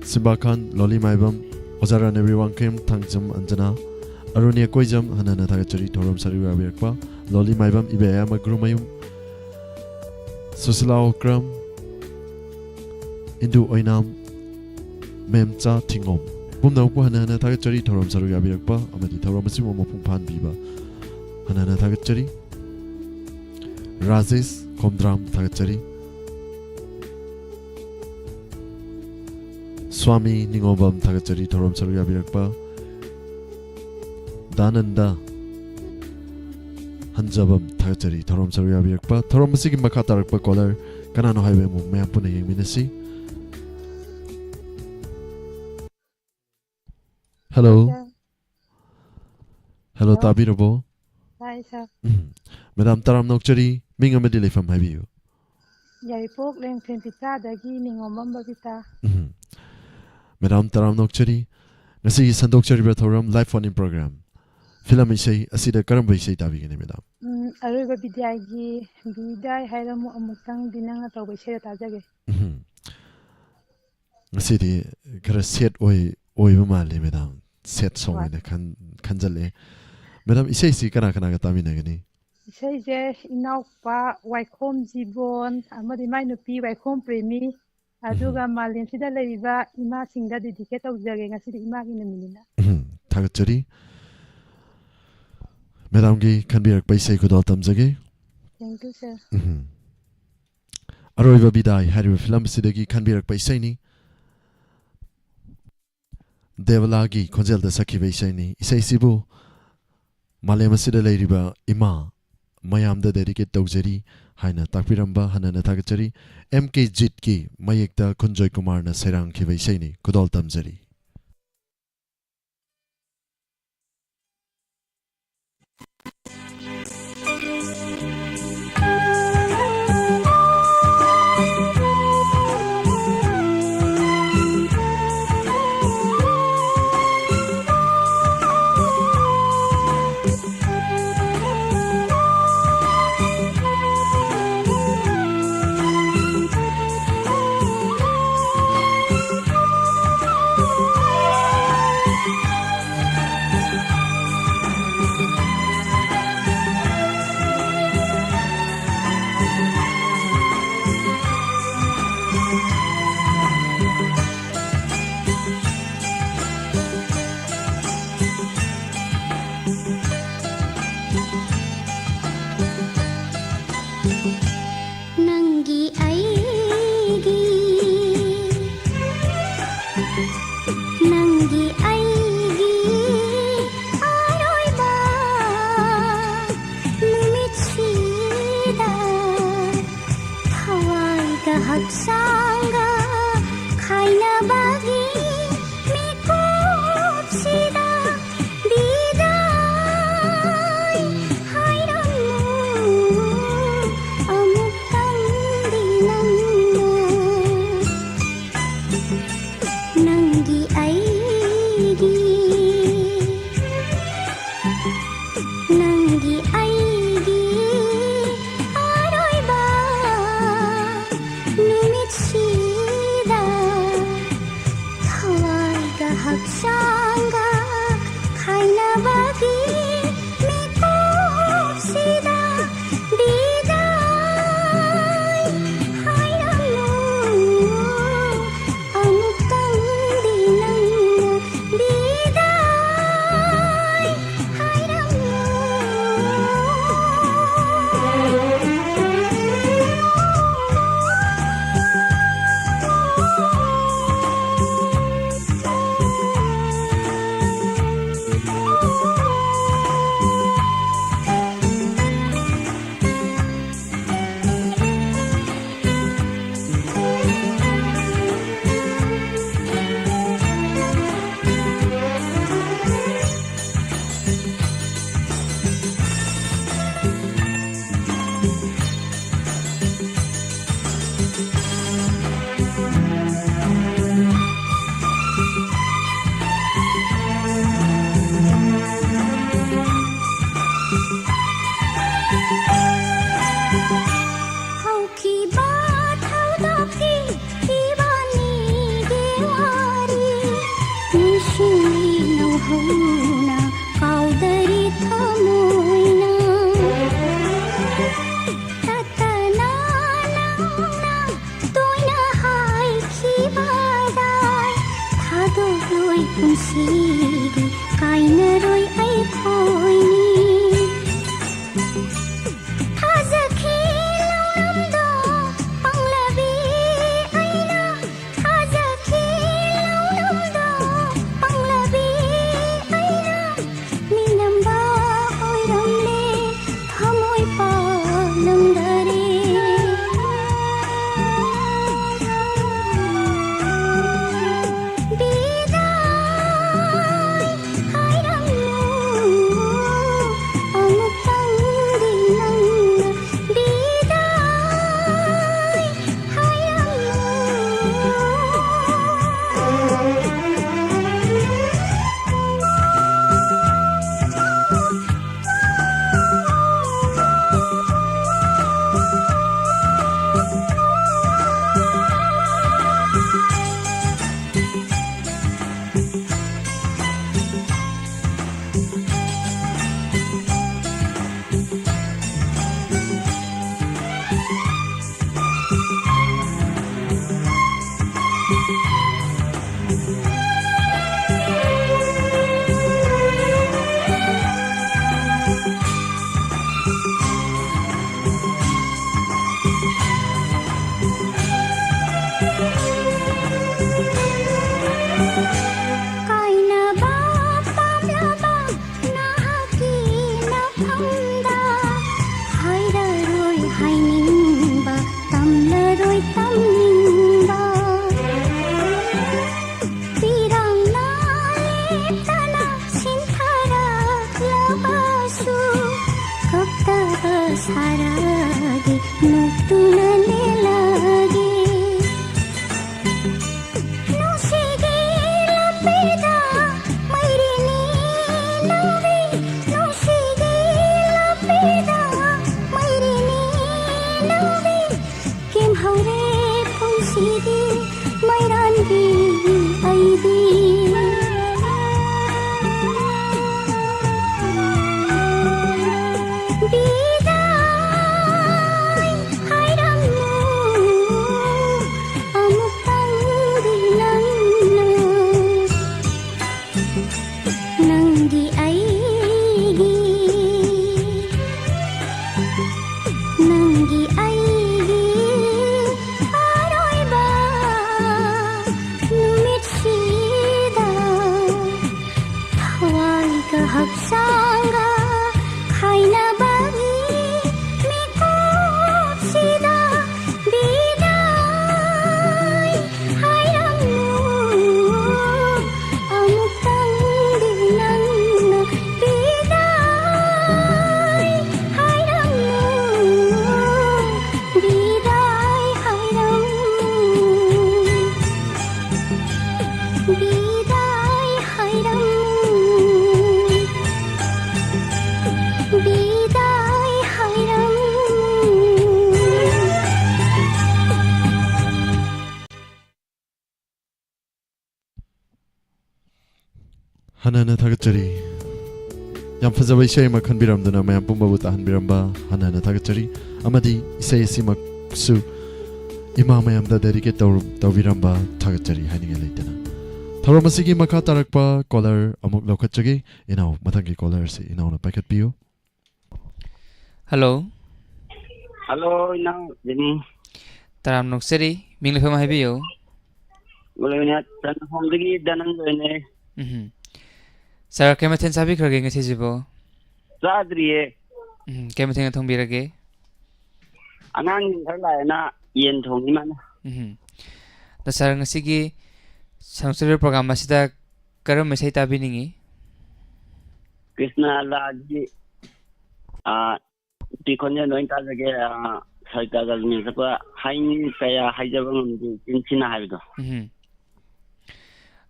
Simba Khan Loli Maibam Ozaran everyone came thangjam anjana Arunia koijam hanana tagatchari Tauram sariwa birakpa Loli Maibam ibaya magrumayum Susila Okram Indu Oinam Memcha Tingom Pumna upu hanana tagatchari Tauram saruya birakpa amadi Tauram asimo mapungpan biba hanana tagatchari Rajesh Komdram tagatchari Swami Ningobam tagatchari Tauram saruya birakpa Dananda Hanjabam tagatchari Tauram saruya birakpa Tauram asigi makatarpa kolar kanano highway mo mayam puna yengminasi Hello Hello tabirabo Hi sir Madam Taram Nokchari minga medile fam haibiu Yaripok leng Pita dagi ningomam babita Madam Taram Nokchari ngasi sandokchari ba thoram live phone in program Film isay asida karamba isay tabigani madam Aruba bidyagi bidai hairamu amutang dinanga tawba isay tajage ngasi di kara set oi ba mali madam set song ina khanjale madam isay si kana kana ga tamina gani isay je inaupa waikhom jibon amadi mai nupi waikhom premi ꯑꯗꯨꯒ ꯃꯥꯂꯦꯝꯁꯤꯗ ꯂꯩꯔꯤꯕ ꯏꯃꯥꯁꯤꯡꯗ dedicate ꯇꯧꯖꯒꯦ ꯉꯁꯤꯗꯤ ꯏꯃꯥꯒꯤ ꯅꯨꯃꯤꯠꯅꯤꯅ ꯊꯥꯒꯠꯆꯔꯤ ꯃꯦꯗꯥꯝꯒꯤ ꯈꯟꯕꯤꯔꯛꯄ ꯏꯁꯩ ꯈꯨꯗꯣꯜ ꯇꯝꯖꯒꯦ thank you sir ꯑꯔꯣꯏꯕ ꯕꯤꯗꯥꯏ ꯍꯥꯏꯔꯤꯕ ꯐꯤꯂꯝ ꯑꯁꯤꯗꯒꯤ ꯈꯟꯕꯤꯔꯛꯄ ꯏꯁꯩꯅꯤ ꯗꯦꯕꯂꯥꯒꯤ ꯈꯣꯟꯖꯦꯜꯗ ꯁꯛꯈꯤꯕ ꯏꯁꯩꯅꯤ ꯏꯁꯩꯁꯤꯕꯨ ꯃꯥꯂꯦꯝ ꯑꯁꯤꯗ ꯂꯩꯔꯤꯕ ꯏꯃꯥ ꯃꯌꯥꯝꯗ ꯗꯦꯗꯤꯀꯦꯠ ꯇꯧꯖꯔꯤ ꯍꯥꯏꯅ ꯇꯥꯛꯄꯤꯔꯝꯕ ꯍꯟꯅꯅ ꯊꯥꯒꯠꯆꯔꯤ M.K. ꯖꯤꯠꯀꯤ ꯃꯌꯦꯛꯇ ꯈꯨꯟꯖꯣꯏ ꯀꯨꯃꯥꯔꯅ ꯁꯩꯔꯥꯡꯈꯤꯕ ꯏꯁꯩꯅꯤ ꯈꯨꯗꯣꯜ ꯇꯝꯖꯔꯤ सारागे मुक्तुनले लागे नुसिगे लपेदा मैरिनी नवे नुसिगे लपेदा मैरिनी नवे केम हौरे पुंसिदी मैरानदी आइदी Hanana Tagachari Yam Fazaway Shema Kanbiram Dana Mayam Pumbabuta Hanbiramba Hanana Tagachari Amadi Isay Simak Su Imamayam da dedicate Taviramba Tagachari Haning Latana Taramasigi Makatarakpa Collar Amok Lokachagi Inau Matangi Collars Inau Packet Pio Hello Hello now Jenny Taram Nok City Minglefama Habio Boleh dan home lagi danang ini Sir, kematin sabi kerja ngasi jibo. Sadri kematin ngatong birage. Anang terlalu na yen thong ni mana. Da sir ngasi ki samsuri program masih da karam masih tabi ningi. Krishna lagi di konya noin ta lagi saya kagak ni siapa hai saya hai jabang di Cina hai itu.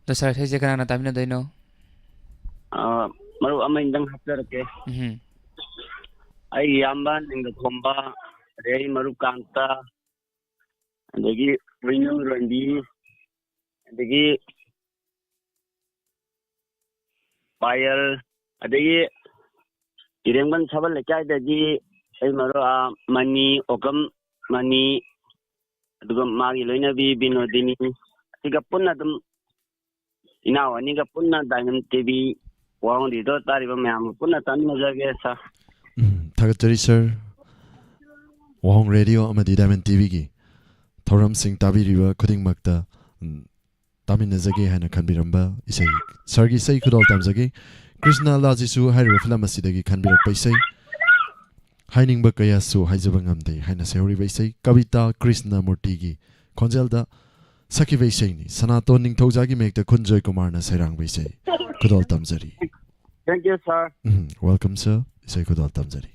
Da sir saya jangan na tabi na doino. Maru ama indang haftar ke. Ai yamban inga thomba rei maru kanta adagi winu randi adagi payal adagi irengban sabal lekai dagi ai maru mani okam mani aduga magi loina bi binodini tiga punna dum inawa ni ga punna diamond tv Wang di do tari ba mayam punna tan mazage sa Tagachari sir Wang radio amadi Diamond TV gi Thoram Singh tabiriba khuding makta tamin nazage hana khanbiramba isai sir gi sai khudol tamjage Krishna lajisu haira film asidagi khanbirak paisai haining ba kaya su haijaba ngamde haina seori baisai Kavita Krishna Murti gi khonjelda Saki Vaisai ni Sanaton Ningthojagi mekta Kunjoy Kumar na sairang Vaisai Kudol Tamjari. Thank you, sir. Welcome, sir. Isai Kudol Tamjari.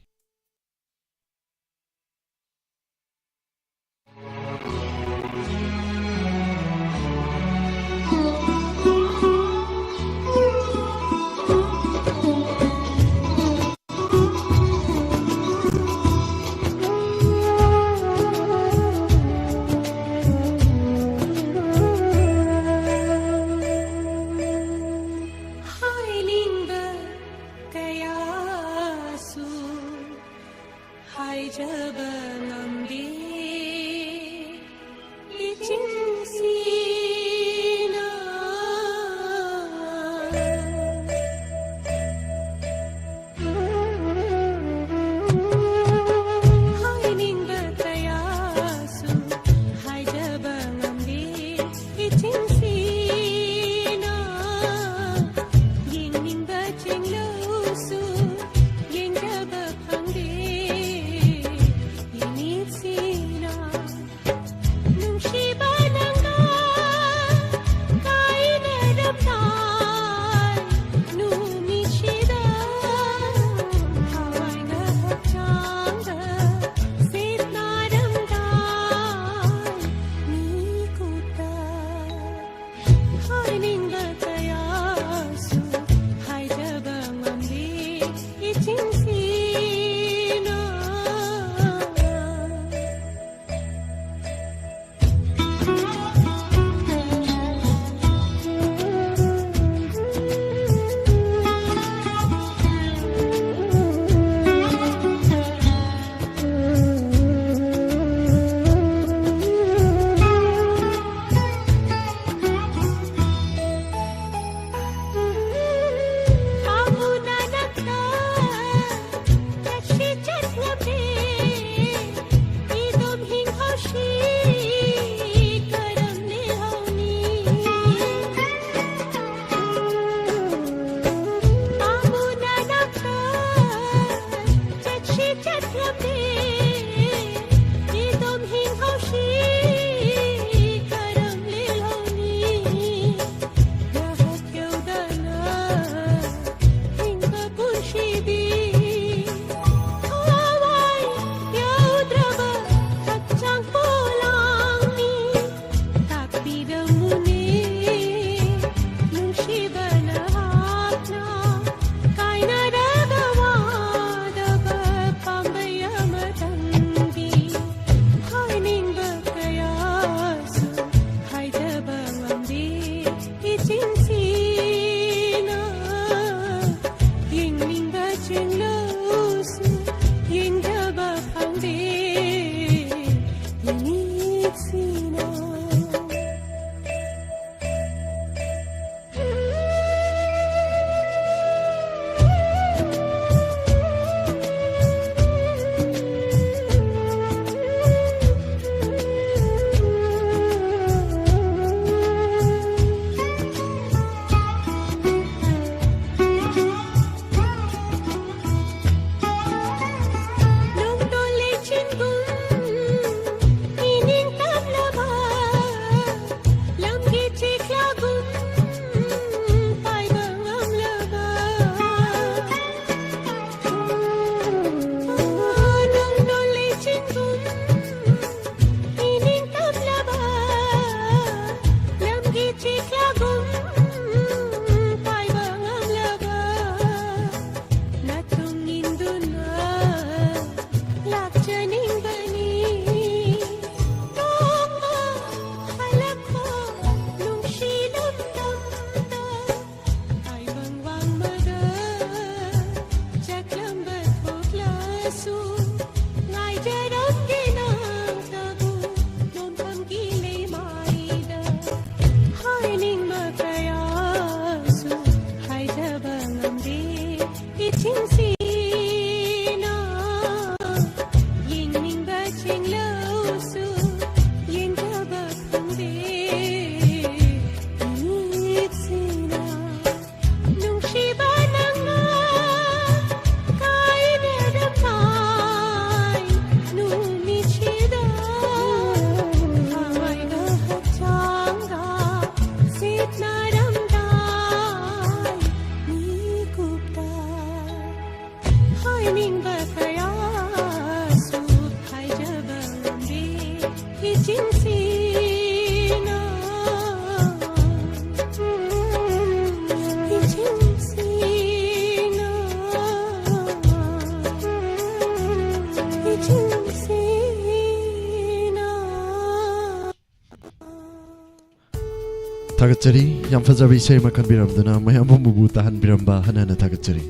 Tagachari, yang fazabi say makan biram dana, mayam bumbu tahan biramba hanana tagachari.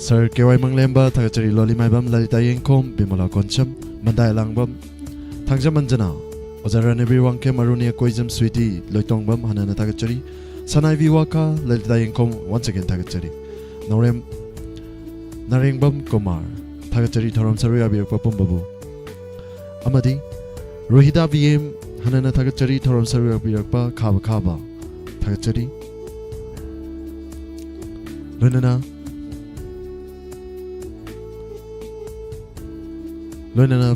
Sir Kewai Manglemba, tagachari loli maibam lalita yengkom, bimola koncham, mandai langbam, tangja manjana, ozarane biwangke marunia koizam sweetie, loitongbam hanana tagachari, sanai viwaka, lalita yengkom, once again tagachari. Norem Narengbam Komar, tagachari thoram saru abir papum babu. Amadi, Rohida VM, Hanana tagachari thoram saru abirakpa khaba khaba tagachari loinana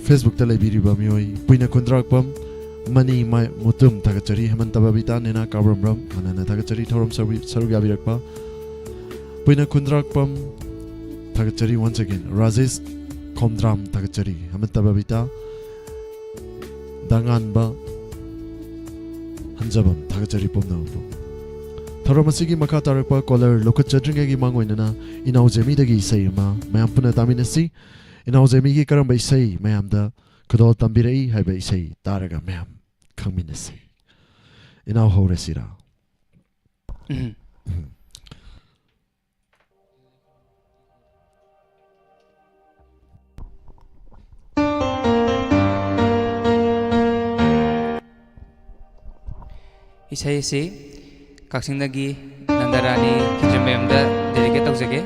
Facebook ta leibiriba mioi puina kundrakpam mani mai mutum tagachari hemantababita nena kabramram hanana tagachari thoram saru abirakpa puina kundrakpam tagachari once again Rajesh Komdram tagachari hemantababita danganba Hanjabam, Tagachari Pomnabu. Taramasigi Makatarakpa collar, Lokachadringagi Mangoinana, Inauzemidagi Sayama, Mayampuna Taminasi, Inauzemigi Karamba say, Mayamda, Kudo Tambirei, Habe say, Taraga Mayam, Kaminasi. Inau Horesira. Isai si Kaksingdagi Nandarani Kijamemda dedicate tawjage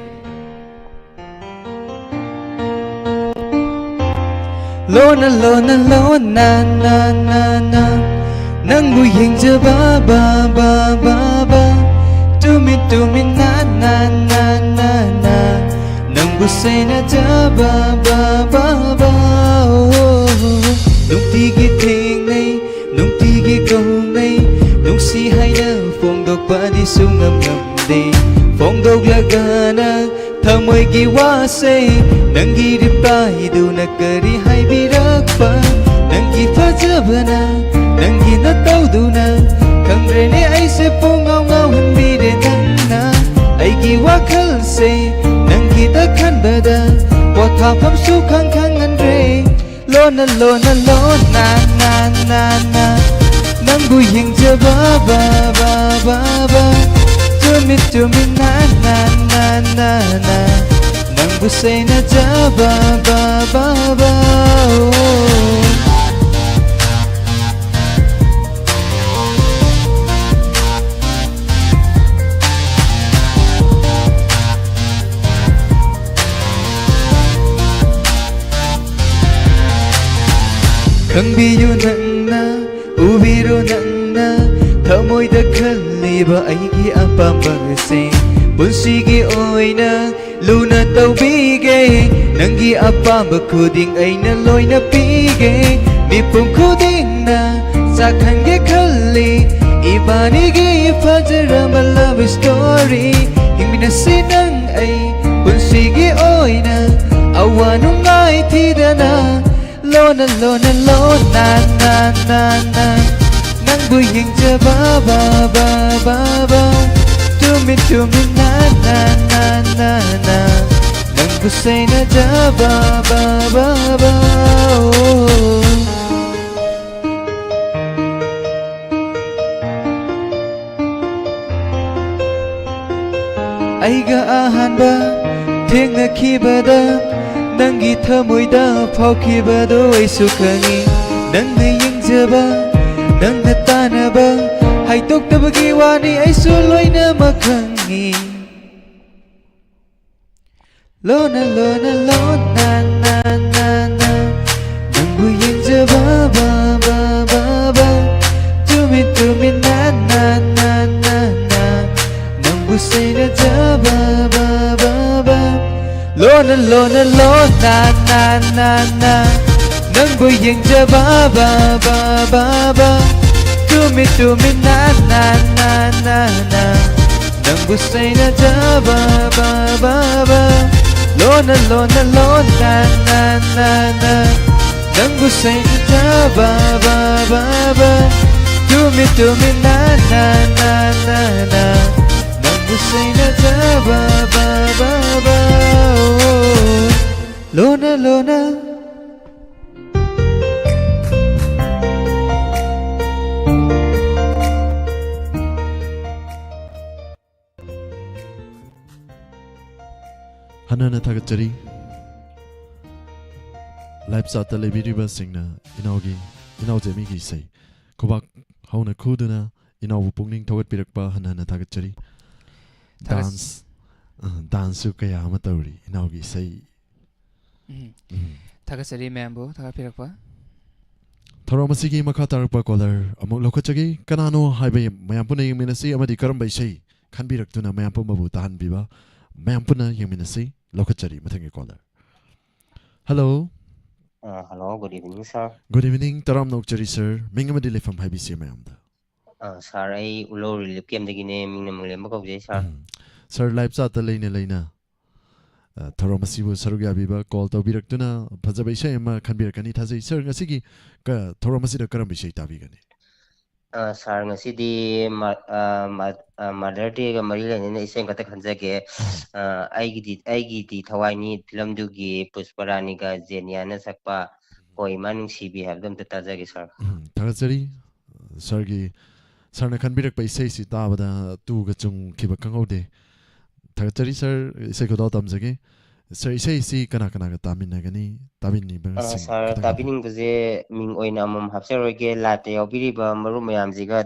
Lona lona lona na na na Nangbu yengjaba ba ba ba ba Tumi na na na na na Nang ꯅꯪꯕꯨ ꯁꯦꯟꯅꯖꯕ ꯅꯨꯡꯇꯤꯒꯤ ꯊꯦꯡꯅꯩ ꯅꯨꯡꯇꯤꯒꯤ ꯀꯧꯅꯩ ꯅꯨꯡꯁꯤ ꯍꯥꯏꯅ ꯐꯣꯡꯗꯣꯛꯄꯗꯤ ꯁꯨꯡꯉꯝ ꯉꯝꯗꯦ ꯐꯣꯡꯗꯣꯛꯂꯒꯅ ꯊꯃꯣꯏꯒꯤ ꯋꯥꯁꯦ ꯅꯪꯒꯤ ꯔꯤꯄ꯭ꯂꯥꯏꯗꯨꯅ ꯀꯔꯤ ꯍꯥꯏꯕꯤꯔꯛꯄ ꯅꯪꯒꯤ ꯐꯖꯕꯅ ꯅꯪꯒꯤ ꯅꯇꯧꯗꯨꯅ ꯈꯪꯗ꯭ꯔꯦꯅꯦ ꯑꯩꯁꯦ ꯄꯨꯡꯉꯥꯎ ꯉꯥꯎꯍꯟꯕꯤꯔꯦ ꯅꯪꯅ ꯑꯩꯒꯤ ꯋꯥꯈꯜꯁꯦ ꯅꯪꯒꯤꯗ ꯈꯟꯕꯗ ꯄꯣꯊꯥꯐꯝꯁꯨ ꯈꯪꯍꯟꯗ꯭ꯔꯦ ꯂꯣꯟꯅ ꯂꯣꯟꯅ ꯂꯣꯟꯅ ꯅꯪꯕꯨ ꯌꯦꯡꯖꯕ ꯇꯨꯃꯤꯟ ꯇꯨꯃꯤꯟꯅ ꯅꯪꯕꯨ ꯁꯦꯟꯅꯖꯕ ꯈꯪꯕꯤꯌꯨ ꯅꯪꯅ ꯎꯕꯤꯔꯣ ꯅꯪꯅ ꯊꯃꯣꯏꯗ ꯈꯜꯂꯤꯕ ꯑꯩꯒꯤ ꯑꯄꯥꯝꯕꯁꯦ ꯄꯨꯟꯁꯤꯒꯤ ꯑꯣꯏꯅ ꯂꯨꯅ ꯇꯧꯕꯤꯒꯦ ꯅꯪꯒꯤ ꯑꯄꯥꯝꯕ ꯈꯨꯗꯤꯡ ꯑꯩꯅ ꯂꯣꯏꯅ ꯄꯤꯒꯦ ꯃꯤꯄꯨꯝ ꯈꯨꯗꯤꯡꯅ ꯆꯥꯛꯍꯟꯒꯦ ꯈꯜꯂꯤ 이반이기 파즈라마 love story 힘미나시 낭 아이 분식이 오이나 아와 눈가이 티다나 로나 낭부 행자 바바바바바 투미 나나나나 낭부 세나 자바바바바 ꯑꯩꯒ ꯑꯍꯥꯟꯕ ꯊꯦꯡꯅꯈꯤꯕꯗ ꯅꯪꯒꯤ ꯊꯃꯣꯏꯗ ꯐꯥꯎꯈꯤꯕꯗꯣ ꯑꯩꯁꯨ ꯈꯪꯉꯤ ꯅꯪꯅ ꯌꯦꯡꯖꯕ ꯅꯪꯅ ꯇꯥꯅꯕ ꯍꯥꯏꯗꯣꯛꯇꯕꯒꯤ ꯋꯥꯅꯤ ꯑꯩꯁꯨ ꯂꯣꯏꯅꯃꯛ ꯈꯪꯉꯤ ꯂꯣꯟꯅ ꯅꯪꯕꯨ ꯌꯦꯡꯖꯕ ꯇꯨꯃꯤꯟ ꯅꯪꯕు ꯁꯦꯟꯅꯖꯕ 로나 낭부 행자바 투미 나나나나 낭부 세나자바 로나 낭부 세나자바 투미 나나나나 낭부 세나자바 Lona Hanana Tagatari Live Sata Lebiriba Singna Inaujemigi say Kubak Hauna Kuduna Inawu Pungning Tawat Pirakpa Hanana Tagatari Dance Kaya Amatauri Inaugi say Tagasari membo Tagapirakpa Tharomasigi Makatarpa Collar Amok Lokachagi Kanano Highway Mayampuna Yaminasi Amadi Karamba say Kanbiraktuna Mayampuma Tahan Biba Mayampuna Yaminasi Lokachari Matangi Collar Hello Hello, good evening, sir. Good evening, Taram Nokchari, sir. Mingamadili from Hibisi Mayamda. Sir, I will relive the name in the Mulembo, sir. Sir, live sat the Lena. Taramasibu Sarugabiba called Obirakuna, Pazabishema, Kanbirkani Tazi, Sir Nasigi, Taramasida Karambishi Tabigani. Sir, Nasidi, Mother Tig, Marilyn, and Isenka Kanzake, Aigiti, Tawani, Lamdugi, Pusparaniga, Zeniana Sakpa, Koiman, Shibi have them to Tazaki, sir. Tazari, Sergi, Sarna Kanbirak by Saisi Tabada, Tugachung Kibakangode. Tazari, sir, Sekodotamzagi. Sir, say Kanakana Taminagani, Tabini, Sir, Tabining was a Ming Oinamum Hapseroge, Latte, Obiriba, Marumayam Ziga,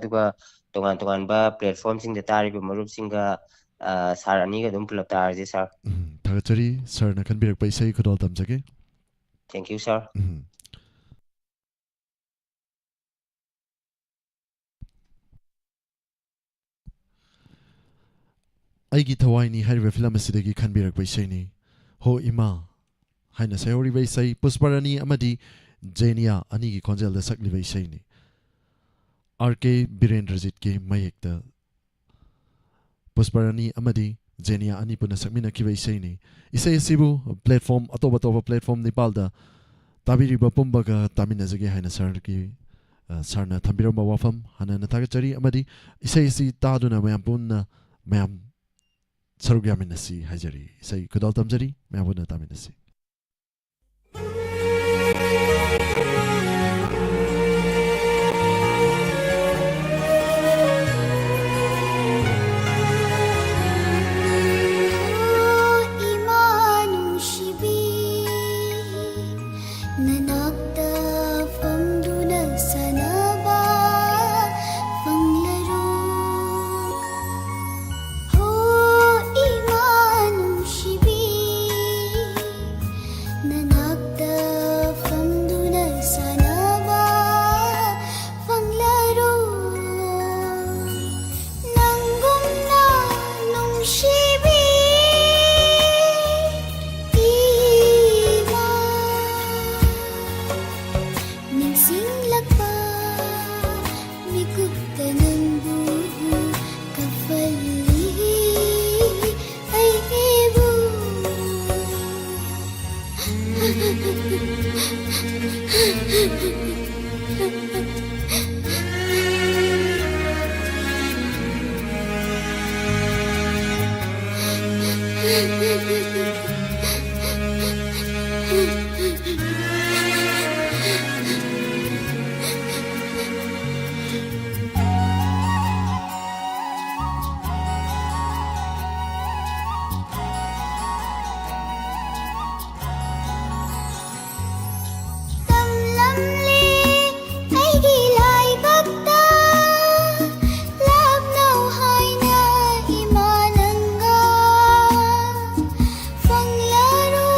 Tongan platforms in the Tarib, Marup Singa, Saraniga, Dumpulatar, sir. Tazari, sir, Nakanbirk by Say Kodotamzagi. Thank you, sir. Aigi Tawaini Harry Filamasidi Kanbirak by Shani. Ho Ima haina sayori bai say Pusparani amadi Jenia ani ki konjel da sakli bai say ni RK Birendrajit ke mayekta Pusparani amadi Jenia ani puna sakmina ki bai say ni isay sibu platform atoba platform Nepal da tabiri ba pumbaga tamina jage haina sar ki sarna thambiramba wafam hana nathagachari amadi isay si taduna mayam punna mayam sarugyaminasi hajari isay kudal tamjari mayam punna taminasi Fang laro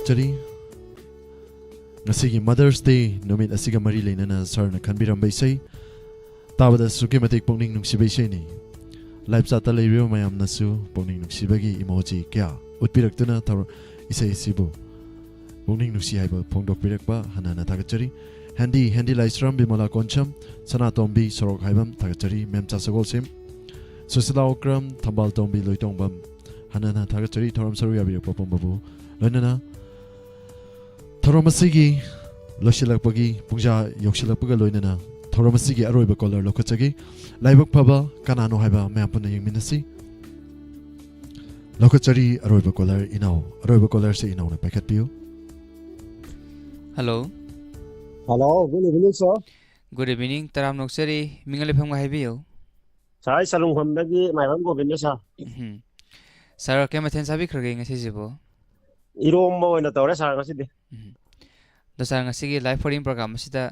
थागतचरी ngasi Mother's Day numit asiga mari leinana sarna khanbiram baisai tabada suke matik pongning nungsibai sei ni live chat ta leiro mayam nasu pongning nungsibagi emoji kya utpiraktuna thar isai sibu pongning nungsi haiba phongdok pirakba hanana थागतचरी handy laisram bimola koncham sana tombi sorok haibam थागतचरी memcha sagol sim susila okram thambal tombi loitongbam hanana थागतचरी thoram saru yabi popom babu loinana thoramasi loshilakpagi pungja yokshilakpaga loinana thoramasi aroiba color lokachagi laibak phaba kanano haiba mapuna yengminasi lokachari aroiba color se inau na packet piu hello good evening sir good evening taram noksari mingale phangma haibiyo sai salung hamdagi mairam govinda sa sir ke mathen sabi khrage ngasi jibo iromba oina tawre sa ngasidi dosar ngasi live foreign program sida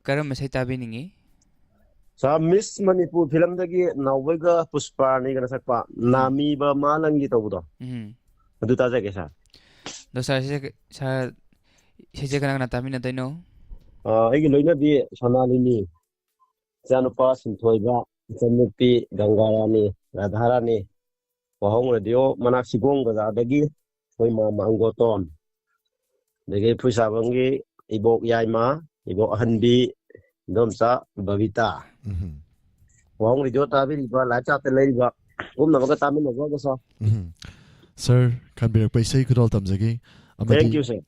karam mesai tabi ningi sa Miss Manipur film dagi nawega Puspa ni kana sakpa nami ba malangi tawdo adu ta jage sa dosar se kana na tabi na taino aigi loina bi sonalini janupa sinthoiba janupi gangarani radharani wahong radio manak sigong ga dagi hoi ma mangoton dagi pusabangi ibok yaima ibok hanbi domsa babita wahong radio tabi ba la cha te lei ba umna ba tamin no ga so sir kanbirak paisai kudol tamjagi thank you sir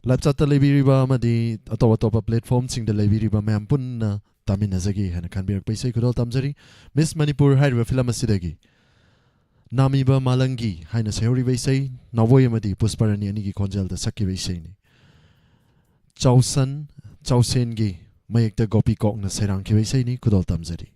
live chat lebiriba amadi atopa platform sing de lebiriba mem punna taminazagi hana kanbirak paisai kudol tamjari Miss Manipur haiba film asidagi namiba malangi haina sayori baisai nawoi amadi pusparani ani gi konjal da sakki baisai ni chausen gi mayekta gopi kok na sairang ki baisai ni kudol tamjari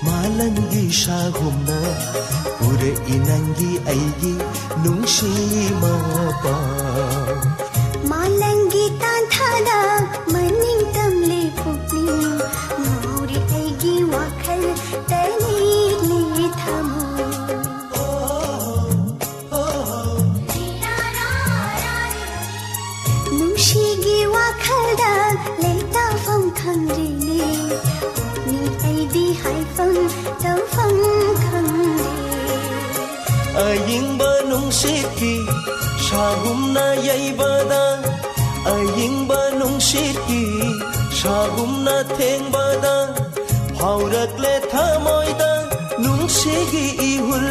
malangi shagumna ure inangi aigi nungshi mapa malangi tanthada maning tamle phukni ngori aigi wakhal tani li thamu nungshi gi wakhal da leita phong khamri ni di hai phong tau phong khande aying ba nung shiki shagum na yai bada aying ba nung shiki shagum na theng bada phaurak le thamoi da nung shigi ihul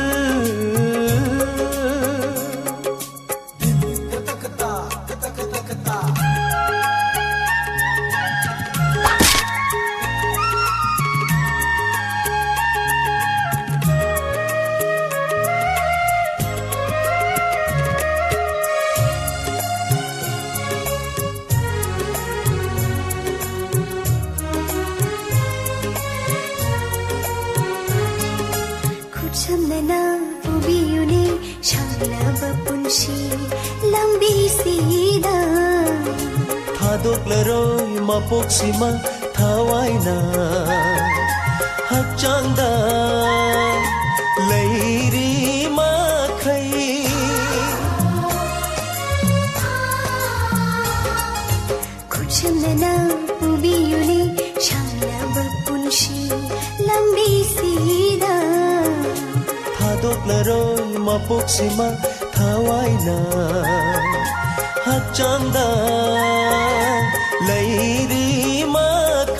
mapok sima thawaina hakchangda leiri ma khai kuchamna ubiyuni shamla bapunshi lambi sida thadok laroi mapok sima thawaina hakchangda leiri ma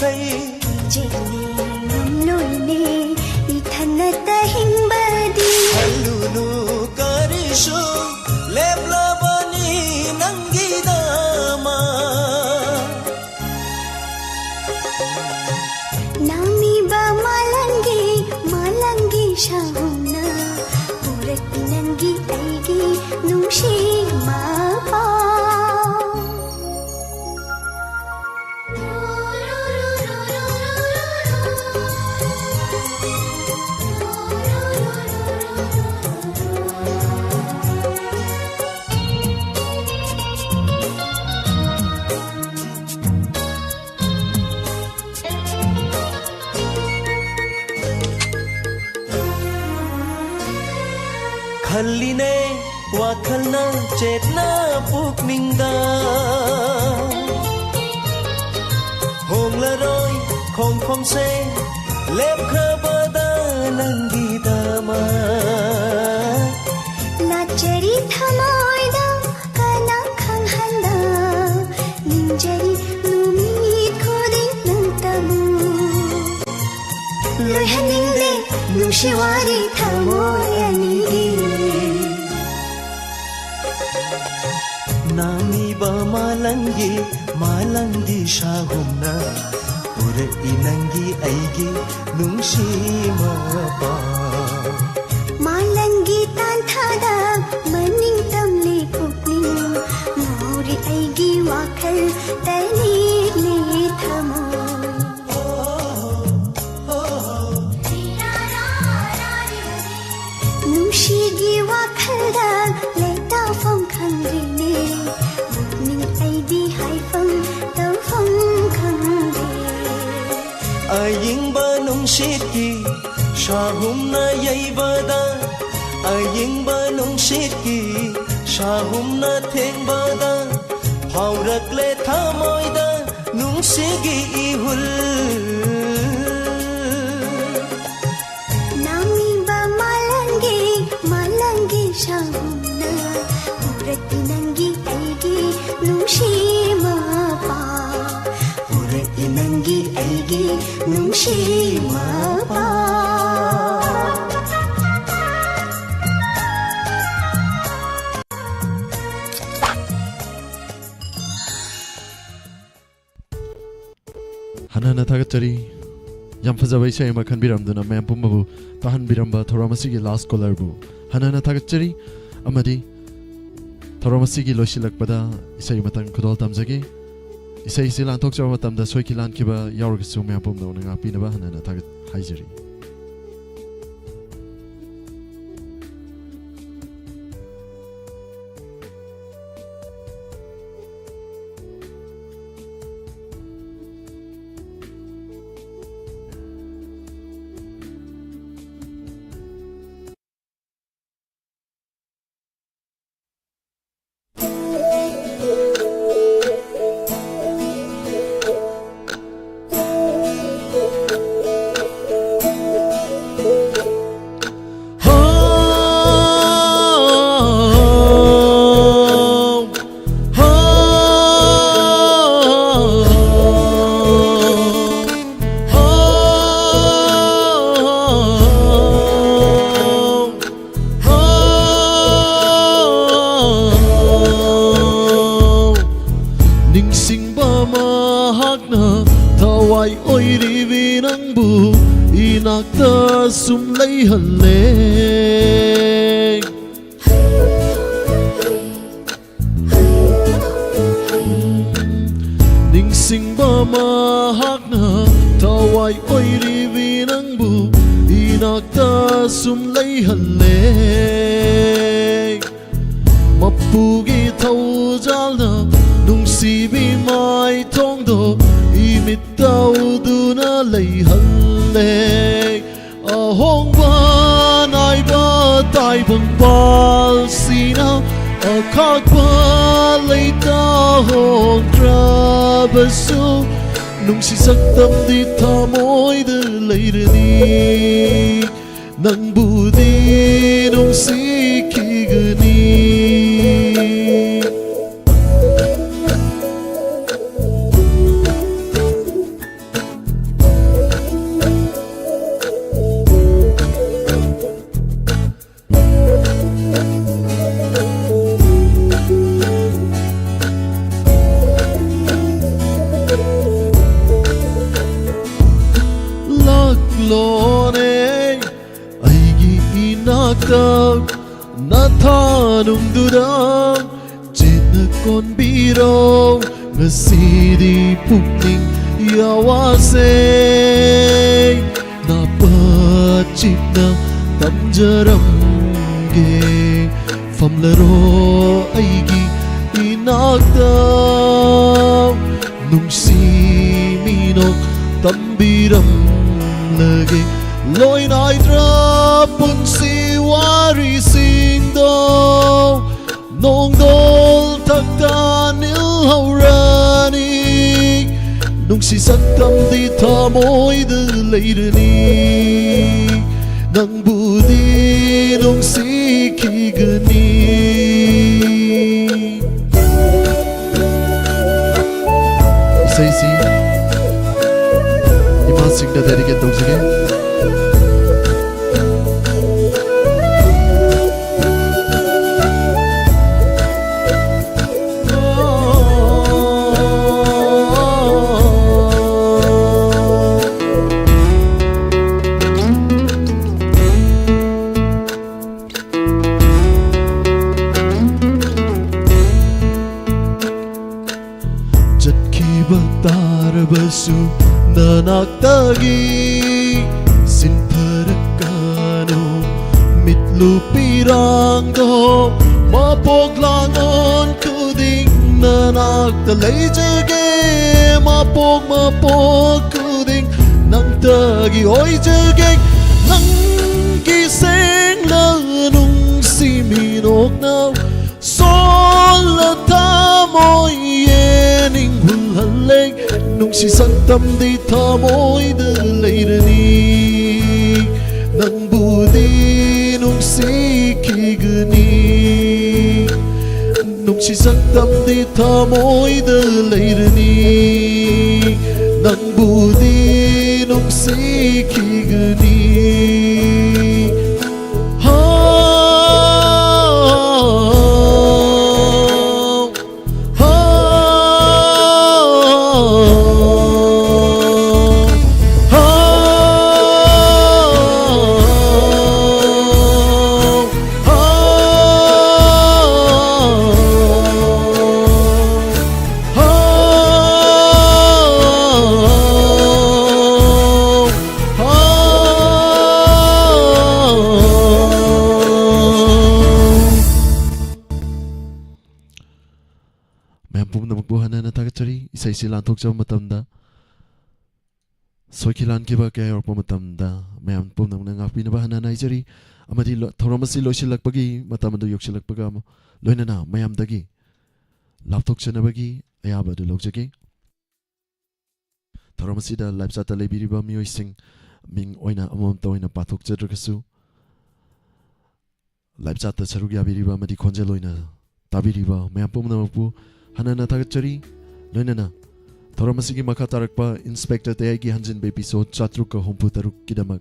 khai jeli noine ithanata hingbadi halulu karisho lebla खल्लिने वाखलना चेतना पुकनिंगदा होंगलरोय खों खोंसे लेपखबदा नंगीदामा नाचरी थमोइदा कना खंगहला निंजरी Lumii खोदी नंतमु लोहनिंगले नुशिवारी थमोयनी नामीबा मालंगी शाहुमना पुरे इनंगी ऐगी नुंशी मापा मालंगी तांथादा मनिंग तमले पुकनिंग मोरी ऐगी वाखल तनी ले थमो नुंशीगी वाखलदा लेता फम खंगरिने Ayingba nungshitki shahumna yaibada Ayingba nungshitki shahumna thengbada Haurakle thamoida nungsigi ihul Namiba malangi shahumna Urati nangi aigi nungshima pa Inangi aigi nungshima pa Hanana Tagatari Yam Fazawai Shayma Kanbiramduna Mampumbu Tahan Biramba Thoramasigi last colorbu Hanana Tagatari Amadi Thoramasigi Loshilak Pada Isaymatang Kudol Tamzagi Isay silang tok jawa tamda soy kilan kiba yaur kisu me apum da unang api naba hanana tagat haijeri. Inakta sumlay haleg Ningsing ba mahak na taway oy rivinang bu Inakta sumlay haleg Mapugi tawjal na nung sibi may tongdo Imit daw duna lay haleg Ahong ba na'y ba tay bang bal sina Akag ba lay tahong trabaso Nung sisaktam di tamoy dalay rinig Nang budi nung sikigani Lone aigi inakta nathanung dudang jina kon biro ngasidi pukning yawase napachip na tamjaram ge famlaro aigi inakta nung siminok tambiram lagi loy nai tra pun si wari sing Nongdol takdanil haurani Nungsi saktam di tamoy de leirani Nang budi nungsi kigani Isay-si Imasing na dedicate daw sige Basu nanaktagi sinparakano mitlupirang do mapoglangon kuding nanaktalay jage mapog kuding nang tagi oy jage nang gising na nung siminok na solatamoy yening hulhaling Nung si santam di tamoy de leirani Nang budi nung si kigani Nung si santam di tamoy de leirani Nang budi nung si kigani Isay lantok sa matamda Soikilan kiba kaya orpo matamda Mayam pum nang nangak pinabahanan na isari Amadi thoramasi lo silak pagi matamando yok silak pagamo Loina na mayam dagi Laptok sa nabagi ayaba do log jagi Thoramasi da live sa talibiri ba miyo ising Ming oina amam to oina patok jadrakasu Live sa ta sarugya biri ba madi konje loina Tabiri ba mayam pum nangakpu Hanana tagachari Loina na Thoramasi maka tarakpa Inspector Tayagi Hanjin ba episode 4 ka hompu taruk kidamag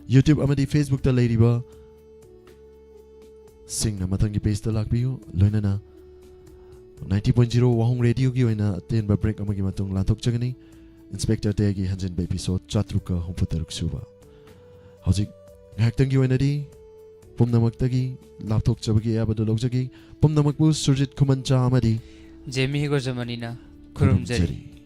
YouTube amadi Facebook ta leiriba Sing na matangi page ta lakbiyo Loina na 90.0 Wahong Radio gi oina atin ba break amagi matong lantok chagani Inspector Tayagi Hanjin ba episode 4 ka hompu taruk suba Hojik ngaktangi oina di Pumnamak-tagi laptok chabagi abado logjagi Pumnamak-bu Surjit Kumancha amadi Jemi higo zamanina Kurumjari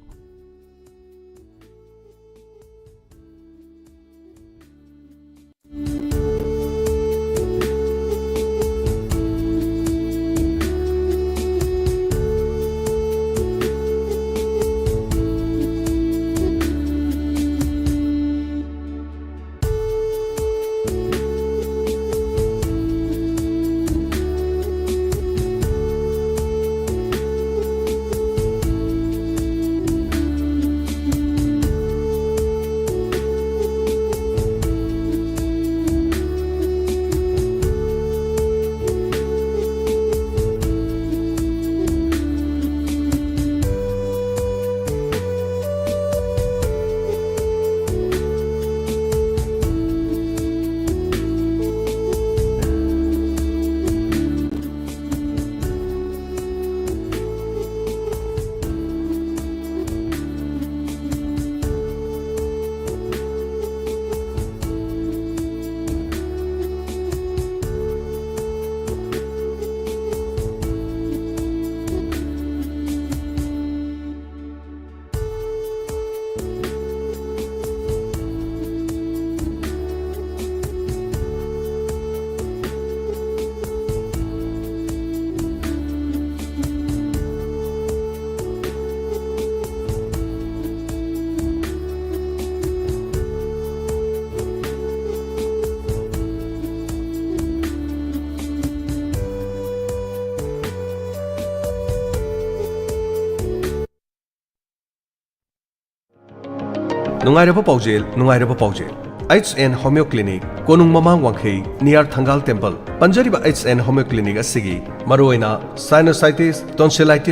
नुंगाइरबा पाउजेल H&N Homeo Clinic Konung Mamang Wangkhei near Thangal Temple Panjariba H&N Homeo Clinic asigi maroina sinusitis tonsillitis